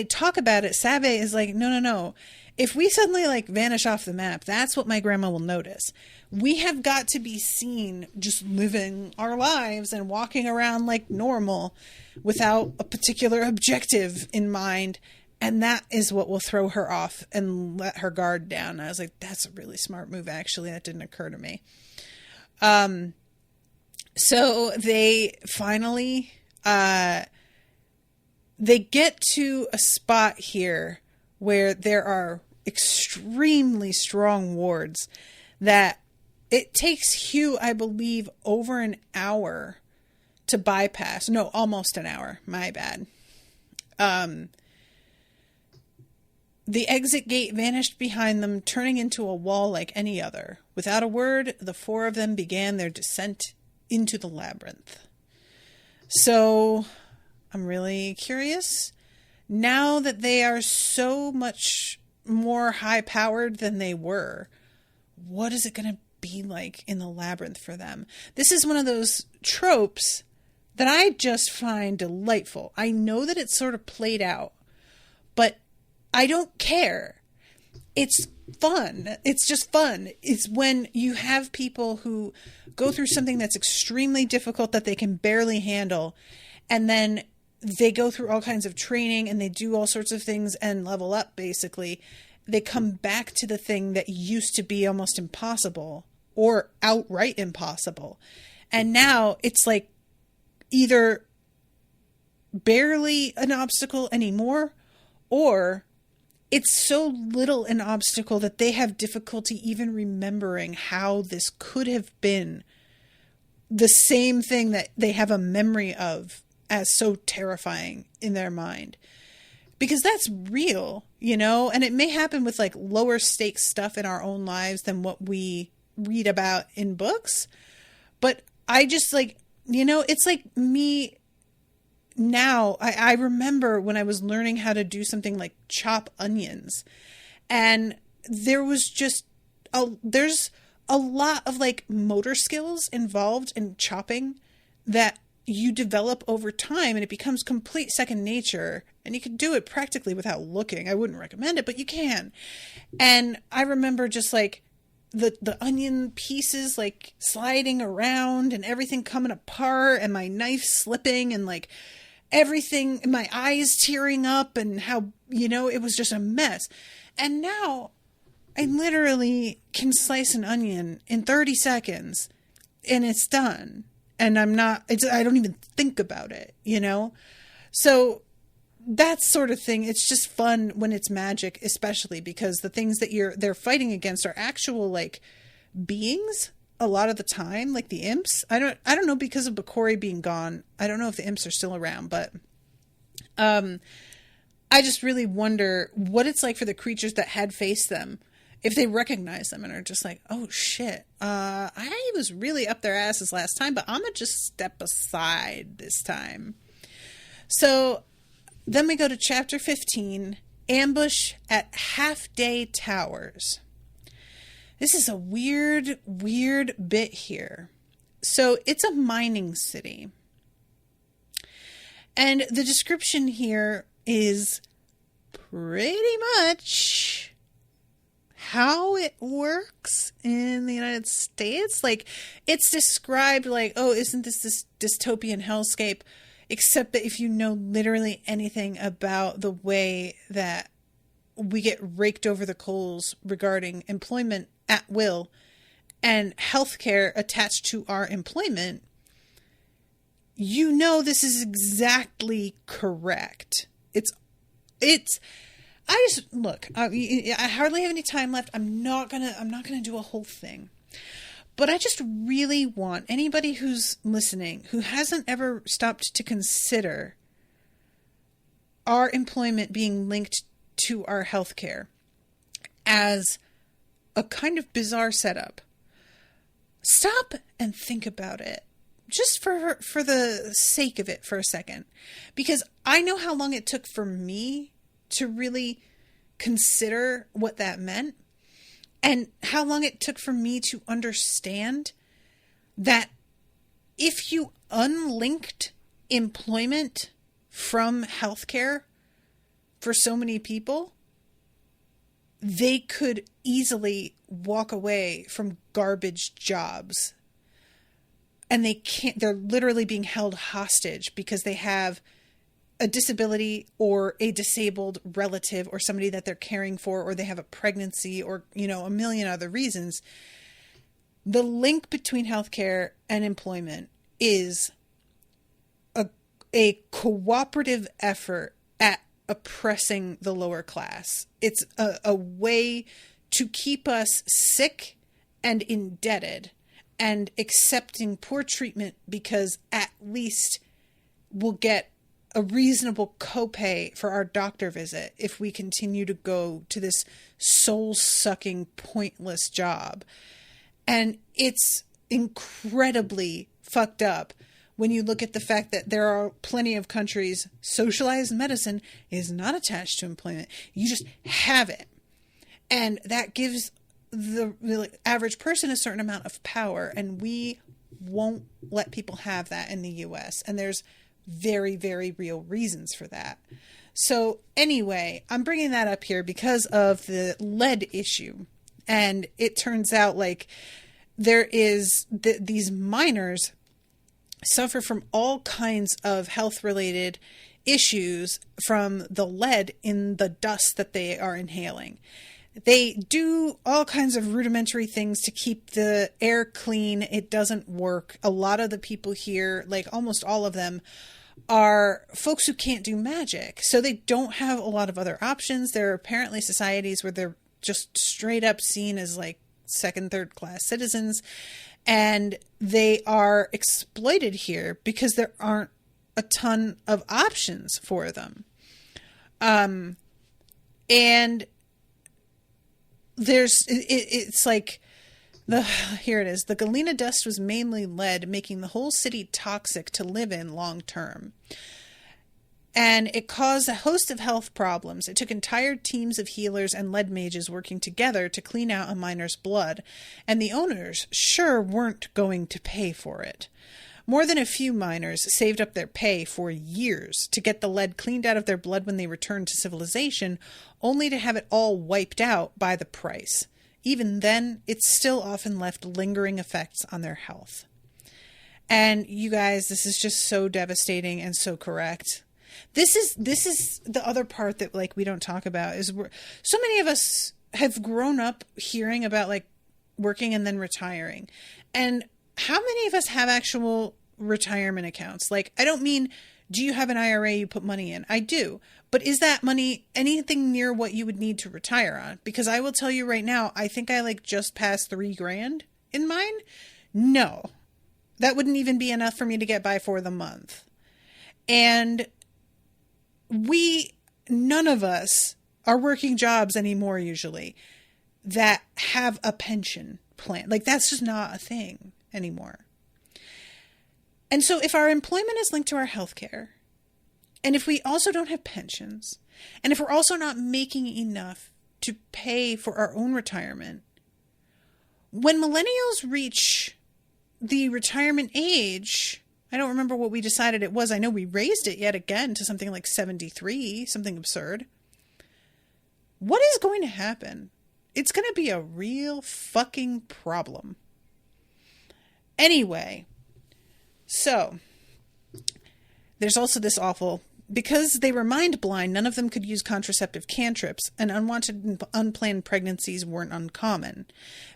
talk about it, Sabae is like, no. If we suddenly like vanish off the map, that's what my grandma will notice. We have got to be seen just living our lives and walking around like normal without a particular objective in mind. And that is what will throw her off and let her guard down. I was like, that's a really smart move, actually. That didn't occur to me. So they finally, they get to a spot here where there are extremely strong wards that it takes Hugh, I believe, over an hour to bypass. No, almost an hour. My bad. The exit gate vanished behind them, turning into a wall like any other. Without a word, the four of them began their descent into the labyrinth. So, I'm really curious. Now that they are so much more high-powered than they were, what is it going to be like in the labyrinth for them? This is one of those tropes that I just find delightful. I know that it's sort of played out, but I don't care. It's fun. It's just fun. It's when you have people who go through something that's extremely difficult that they can barely handle, and then they go through all kinds of training and they do all sorts of things and level up, basically. They come back to the thing that used to be almost impossible or outright impossible. And now it's like either barely an obstacle anymore, or it's so little an obstacle that they have difficulty even remembering how this could have been the same thing that they have a memory of as so terrifying in their mind. Because that's real, you know, and it may happen with like lower stakes stuff in our own lives than what we read about in books. But I just like, you know, it's like me now. I remember when I was learning how to do something like chop onions, and there was just there's a lot of like motor skills involved in chopping that you develop over time, and it becomes complete second nature, and you can do it practically without looking. I wouldn't recommend it, but you can. And I remember just like the onion pieces like sliding around and everything coming apart and my knife slipping and like everything, my eyes tearing up, and how, you know, it was just a mess. And now I literally can slice an onion in 30 seconds and it's done. And I don't even think about it, you know? So that sort of thing, it's just fun when it's magic, especially because the things that they're fighting against are actual like beings a lot of the time, like the imps. I don't know, because of Bakori being gone. I don't know if the imps are still around, but I just really wonder what it's like for the creatures that had faced them, if they recognize them and are just like, oh shit, I was really up their asses last time, but I'm gonna just step aside this time. So then we go to chapter 15, Ambush at Half Day Towers. This is a weird bit here. So it's a mining city. And the description here is pretty much how it works in the United States. Like, it's described like, oh, isn't this dystopian hellscape? Except that if you know literally anything about the way that we get raked over the coals regarding employment at will and healthcare attached to our employment, you know this is exactly correct. I just look. I hardly have any time left. I'm not gonna do a whole thing, but I just really want anybody who's listening who hasn't ever stopped to consider our employment being linked to our healthcare as a kind of bizarre setup. Stop and think about it. Just for the sake of it for a second. Because I know how long it took for me to really consider what that meant. And how long it took for me to understand that if you unlinked employment from healthcare for so many people, they could easily walk away from garbage jobs. And they're literally being held hostage because they have a disability or a disabled relative or somebody that they're caring for, or they have a pregnancy, or, a million other reasons. The link between healthcare and employment is a cooperative effort at oppressing the lower class. It's a way to keep us sick and indebted and accepting poor treatment, because at least we'll get a reasonable copay for our doctor visit if we continue to go to this soul-sucking, pointless job. And it's incredibly fucked up when you look at the fact that there are plenty of countries, socialized medicine is not attached to employment. You just have it. And that gives the average person a certain amount of power, and we won't let people have that in the US. And there's very, very real reasons for that. So anyway, I'm bringing that up here because of the lead issue. And it turns out like there is these miners suffer from all kinds of health related issues from the lead in the dust that they are inhaling. They do all kinds of rudimentary things to keep the air clean. It doesn't work. A lot of the people here, like almost all of them, are folks who can't do magic. So they don't have a lot of other options. There are apparently societies where they're just straight up seen as like second, third class citizens. And they are exploited here because there aren't a ton of options for them. And it's like here it is. The Galena dust was mainly lead, making the whole city toxic to live in long term. And it caused a host of health problems. It took entire teams of healers and lead mages working together to clean out a miner's blood, and the owners sure weren't going to pay for it. More than a few miners saved up their pay for years to get the lead cleaned out of their blood when they returned to civilization, only to have it all wiped out by the price. Even then, it still often left lingering effects on their health. And you guys, this is just so devastating and so correct. This is the other part that like we don't talk about is so many of us have grown up hearing about like working and then retiring. And how many of us have actual retirement accounts? Like, I don't mean, do you have an IRA you put money in? I do. But is that money anything near what you would need to retire on? Because I will tell you right now, I think I like just passed $3,000 in mine? No. That wouldn't even be enough for me to get by for the month. And none of us are working jobs anymore usually that have a pension plan. Like, that's just not a thing anymore. And so if our employment is linked to our healthcare, and if we also don't have pensions, and if we're also not making enough to pay for our own retirement, when millennials reach the retirement age, I don't remember what we decided it was. I know we raised it yet again to something like 73, something absurd. What is going to happen? It's going to be a real fucking problem. Anyway, so there's also this awful, because they were mind blind, none of them could use contraceptive cantrips, and unwanted and unplanned pregnancies weren't uncommon.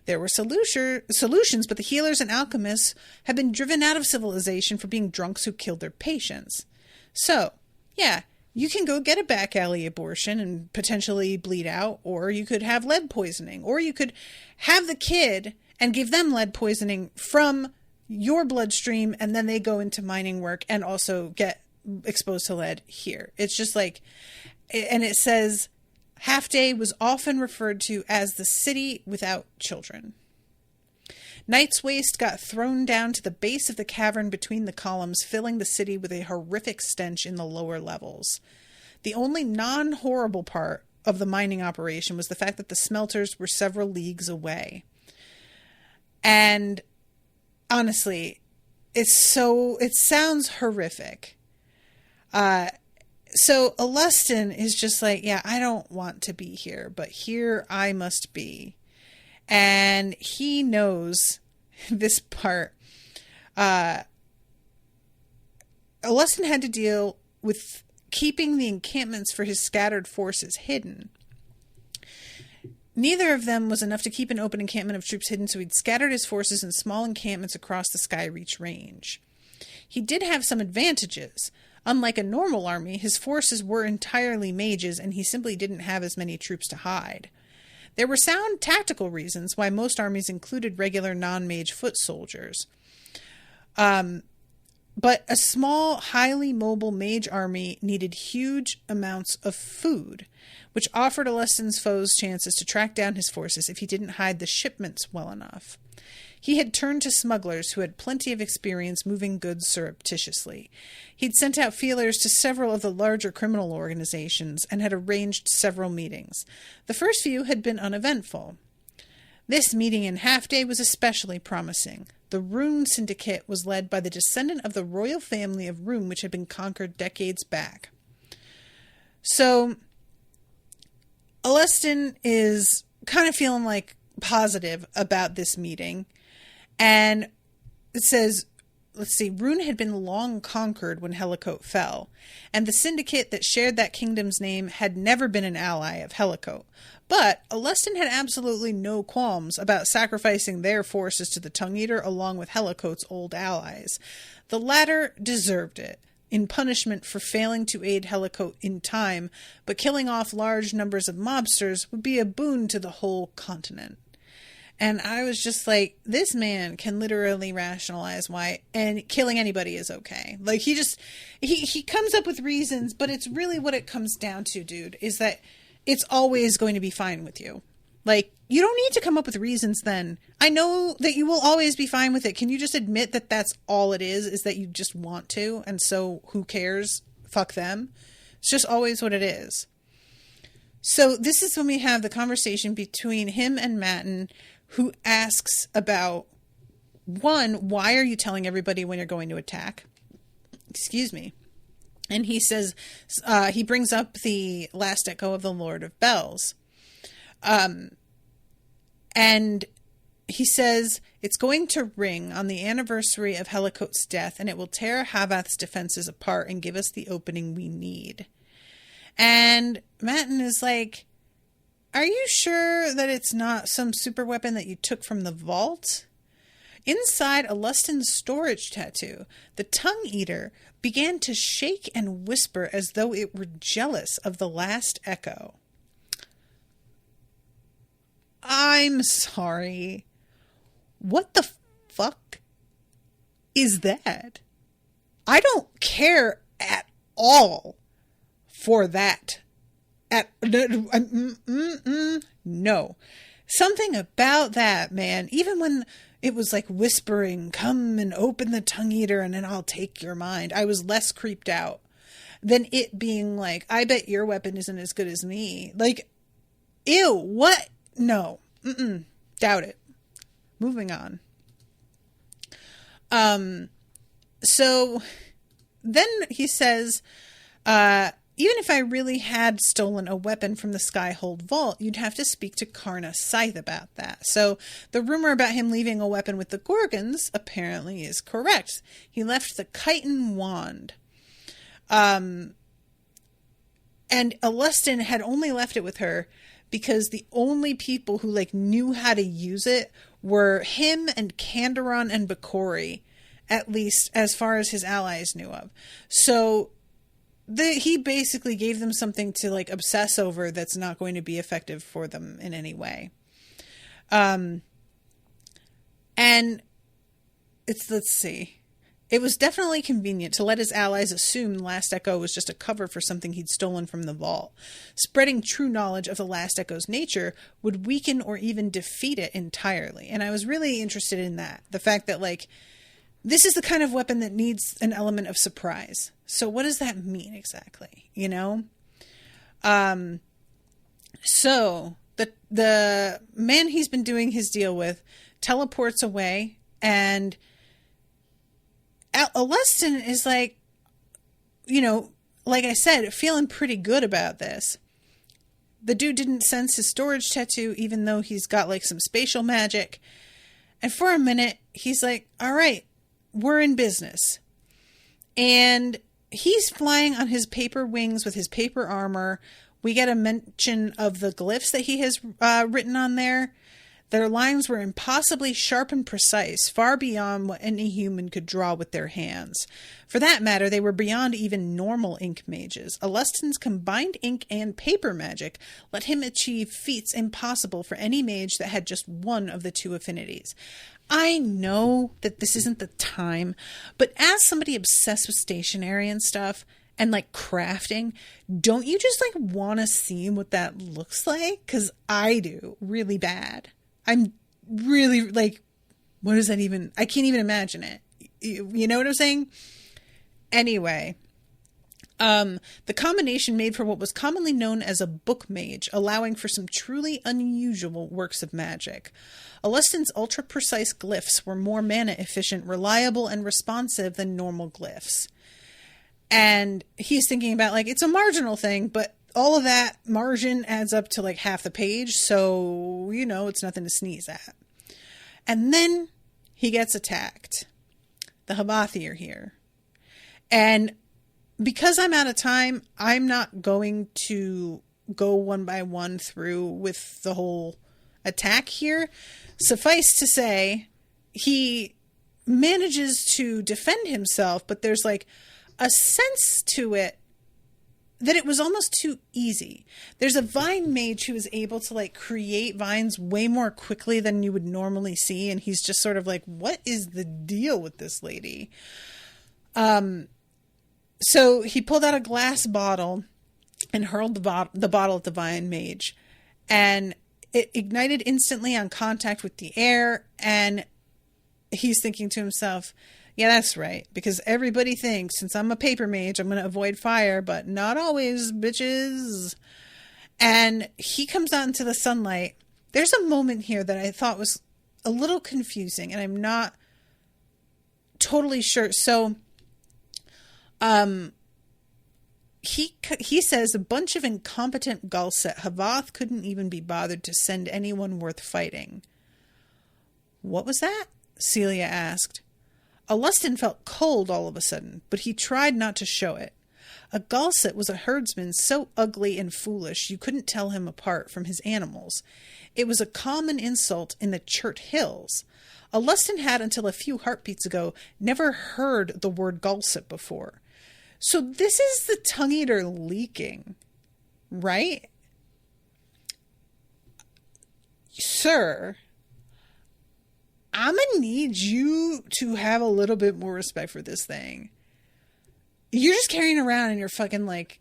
There were solutions, but the healers and alchemists had been driven out of civilization for being drunks who killed their patients. So, yeah, you can go get a back alley abortion and potentially bleed out, or you could have lead poisoning, or you could have the kid and give them lead poisoning from your bloodstream, and then they go into mining work and also get exposed to lead here. It's just like, and it says Half Day was often referred to as the city without children. Night's Waste got thrown down to the base of the cavern between the columns, filling the city with a horrific stench in the lower levels. The only non-horrible part of the mining operation was the fact that the smelters were several leagues away. And honestly, it sounds horrific. So Alustin is just like, yeah, I don't want to be here, but here I must be. And he knows this part. Alustin had to deal with keeping the encampments for his scattered forces hidden. Neither of them was enough to keep an open encampment of troops hidden, so he'd scattered his forces in small encampments across the Skyreach range. He did have some advantages. Unlike a normal army, his forces were entirely mages, and he simply didn't have as many troops to hide. There were sound tactical reasons why most armies included regular non-mage foot soldiers. But a small, highly mobile mage army needed huge amounts of food, which offered Alustin's foes chances to track down his forces if he didn't hide the shipments well enough. He had turned to smugglers who had plenty of experience moving goods surreptitiously. He'd sent out feelers to several of the larger criminal organizations and had arranged several meetings. The first few had been uneventful. This meeting in Half Day was especially promising. The Rune Syndicate was led by the descendant of the royal family of Rune, which had been conquered decades back. So, Alustin is kind of feeling like positive about this meeting. And it says, let's see, Rune had been long conquered when Hellicote fell, and the syndicate that shared that kingdom's name had never been an ally of Hellicote. But Alustin had absolutely no qualms about sacrificing their forces to the Tongue-Eater along with Hellicote's old allies. The latter deserved it, in punishment for failing to aid Hellicote in time, but killing off large numbers of mobsters would be a boon to the whole continent. And I was just like, this man can literally rationalize why and killing anybody is okay. Like, he comes up with reasons, but it's really what it comes down to, dude, is that it's always going to be fine with you. Like, you don't need to come up with reasons then. I know that you will always be fine with it. Can you just admit that that's all it is that you just want to, and so who cares? Fuck them. It's just always what it is. So this is when we have the conversation between him and Matten, who asks about, one, why are you telling everybody when you're going to attack? Excuse me. And he says, he brings up the last echo of the Lord of Bells. And he says, it's going to ring on the anniversary of Hellicote's death, and it will tear Havath's defenses apart and give us the opening we need. And Matten is like, are you sure that it's not some super weapon that you took from the vault? Inside Alustin's storage tattoo, the Tongue-Eater began to shake and whisper as though it were jealous of the last echo. I'm sorry. what the fuck is that? I don't care at all for that. No. Something about that, man. Even when it was like whispering, come and open the tongue eater and then I'll take your mind, I was less creeped out than it being like, I bet your weapon isn't as good as me. Like, ew, what? No. Doubt it. Moving on. So then he says, even if I really had stolen a weapon from the Skyhold Vault, you'd have to speak to Karna Scythe about that. So the rumor about him leaving a weapon with the Gorgons apparently is correct. He left the chitin wand. And Alustin had only left it with her because the only people who like knew how to use it were him and Kanderon and Bakori, at least as far as his allies knew of. So he basically gave them something to like obsess over that's not going to be effective for them in any way. And let's see. It was definitely convenient to let his allies assume the Last Echo was just a cover for something he'd stolen from the vault. Spreading true knowledge of the Last Echo's nature would weaken or even defeat it entirely. And I was really interested in that. The fact that, like, this is the kind of weapon that needs an element of surprise. So what does that mean exactly? You know? So the man he's been doing his deal with teleports away, and Alustin is like, you know, like I said, feeling pretty good about this. The dude didn't sense his storage tattoo, even though he's got like some spatial magic. And for a minute, he's like, all right, we're in business. And he's flying on his paper wings with his paper armor. We get a mention of the glyphs that he has written on there. Their lines were impossibly sharp and precise, far beyond what any human could draw with their hands. For that matter, they were beyond even normal ink mages. Alustin's combined ink and paper magic let him achieve feats impossible for any mage that had just one of the two affinities. I know that this isn't the time, but as somebody obsessed with stationery and stuff, and like crafting, don't you just like want to see what that looks like? Because I do, really bad. I'm really like, what is that even? I can't even imagine it. You know what I'm saying? Anyway, the combination made for what was commonly known as a book mage, allowing for some truly unusual works of magic. Alustin's ultra-precise glyphs were more mana-efficient, reliable, and responsive than normal glyphs. And he's thinking about, like, it's a marginal thing, but all of that margin adds up to like half the page, so, you know, it's nothing to sneeze at. And then he gets attacked. The Habathi are here. And because I'm out of time, I'm not going to go one by one through with the whole attack here. Suffice to say, he manages to defend himself, but there's like a sense to it that it was almost too easy. There's a vine mage who is able to like create vines way more quickly than you would normally see. And he's just sort of like, what is the deal with this lady? So he pulled out a glass bottle and hurled the bottle at the vine mage, and it ignited instantly on contact with the air. And he's thinking to himself, yeah, that's right. Because everybody thinks, since I'm a paper mage, I'm going to avoid fire, but not always, bitches. And he comes out into the sunlight. There's a moment here that I thought was a little confusing, and I'm not totally sure. So, he says a bunch of incompetent gulls at Havath couldn't even be bothered to send anyone worth fighting. What was that? Celia asked. Alustin felt cold all of a sudden, but he tried not to show it. A Gulset was a herdsman so ugly and foolish you couldn't tell him apart from his animals. It was a common insult in the Chert Hills. Alustin had, until a few heartbeats ago, never heard the word Gulset before. So this is the tongue eater leaking, right? Sir, I'm gonna need you to have a little bit more respect for this thing. You're just carrying around in your fucking, like,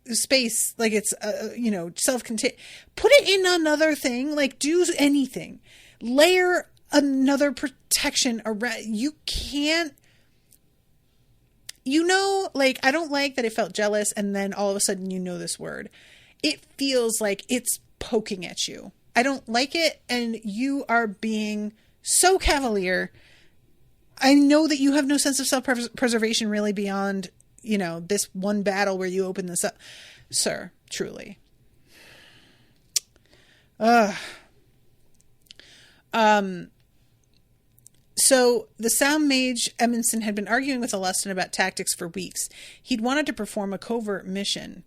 space, like it's, self-contained. Put it in another thing. Like, do anything. Layer another protection around. You can't, like, I don't like that it felt jealous and then all of a sudden this word. It feels like it's poking at you. I don't like it, and you are being so cavalier. I know that you have no sense of self-preservation really beyond, this one battle where you open this up. Sir, truly. So the sound mage Edmondson had been arguing with Alustin about tactics for weeks. He'd wanted to perform a covert mission.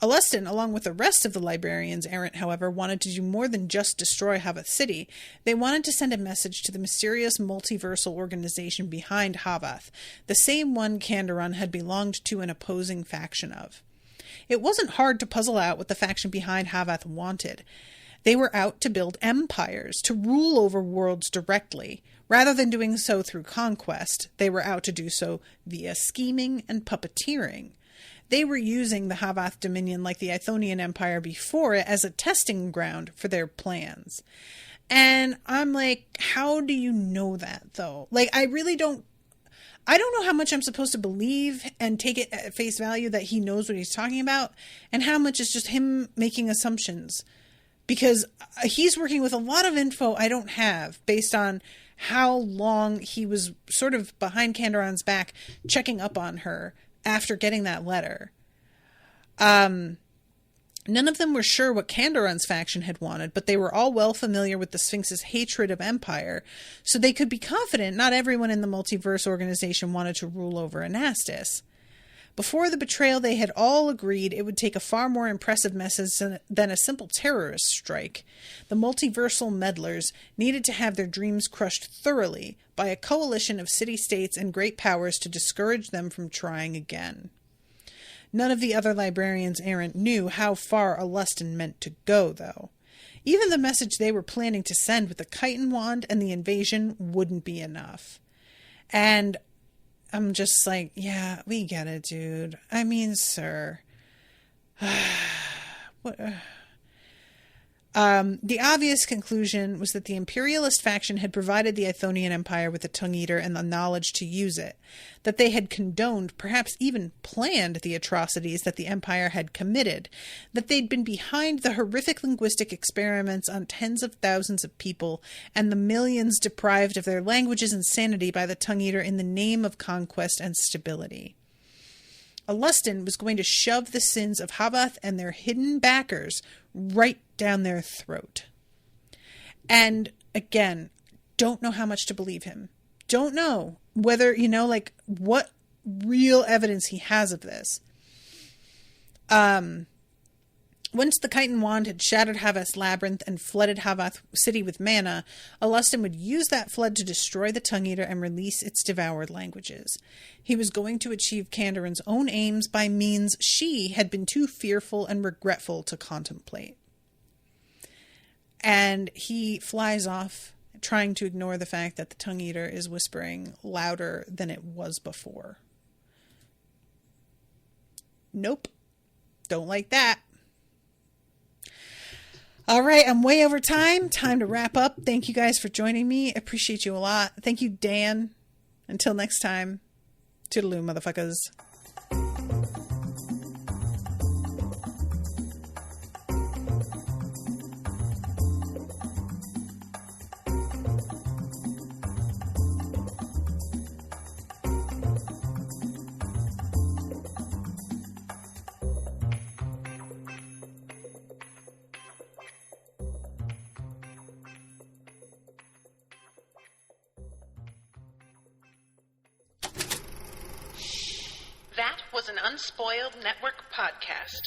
Alustin, along with the rest of the librarians errant, however, wanted to do more than just destroy Havath City. They wanted to send a message to the mysterious multiversal organization behind Havath, the same one Kanderon had belonged to an opposing faction of. It wasn't hard to puzzle out what the faction behind Havath wanted. They were out to build empires, to rule over worlds directly. Rather than doing so through conquest, they were out to do so via scheming and puppeteering. They were using the Havath Dominion, like the Ithonian Empire before it, as a testing ground for their plans. And I'm like, how do you know that, though? Like, I don't know how much I'm supposed to believe and take it at face value that he knows what he's talking about, and how much is just him making assumptions. Because he's working with a lot of info I don't have based on how long he was sort of behind Kanderon's back checking up on her after getting that letter. None of them were sure what Kanderon's faction had wanted, but they were all well familiar with the Sphinx's hatred of empire, so they could be confident not everyone in the multiverse organization wanted to rule over Anastas. Before the betrayal, they had all agreed it would take a far more impressive message than a simple terrorist strike. The multiversal meddlers needed to have their dreams crushed thoroughly by a coalition of city-states and great powers to discourage them from trying again. None of the other librarians errant knew how far Alustin meant to go, though. Even the message they were planning to send with the chitin wand and the invasion wouldn't be enough. And I'm just like, yeah, we get it, dude. I mean, sir. What? The obvious conclusion was that the imperialist faction had provided the Ithonian Empire with the Tongue Eater and the knowledge to use it, that they had condoned, perhaps even planned, the atrocities that the Empire had committed, that they'd been behind the horrific linguistic experiments on tens of thousands of people and the millions deprived of their languages and sanity by the Tongue Eater in the name of conquest and stability. Alustin was going to shove the sins of Havath and their hidden backers right down their throat. And again, don't know how much to believe him. Don't know whether, what real evidence he has of this. Once the chitin wand had shattered Havath's labyrinth and flooded Havath City with mana, Alustin would use that flood to destroy the Tongue Eater and release its devoured languages. He was going to achieve Kanderon's own aims by means she had been too fearful and regretful to contemplate. And he flies off, trying to ignore the fact that the Tongue Eater is whispering louder than it was before. Nope. Don't like that. All right, I'm way over time. Time to wrap up. Thank you guys for joining me. Appreciate you a lot. Thank you, Dan. Until next time, toodaloo, motherfuckers. That was an Unspoiled Network podcast.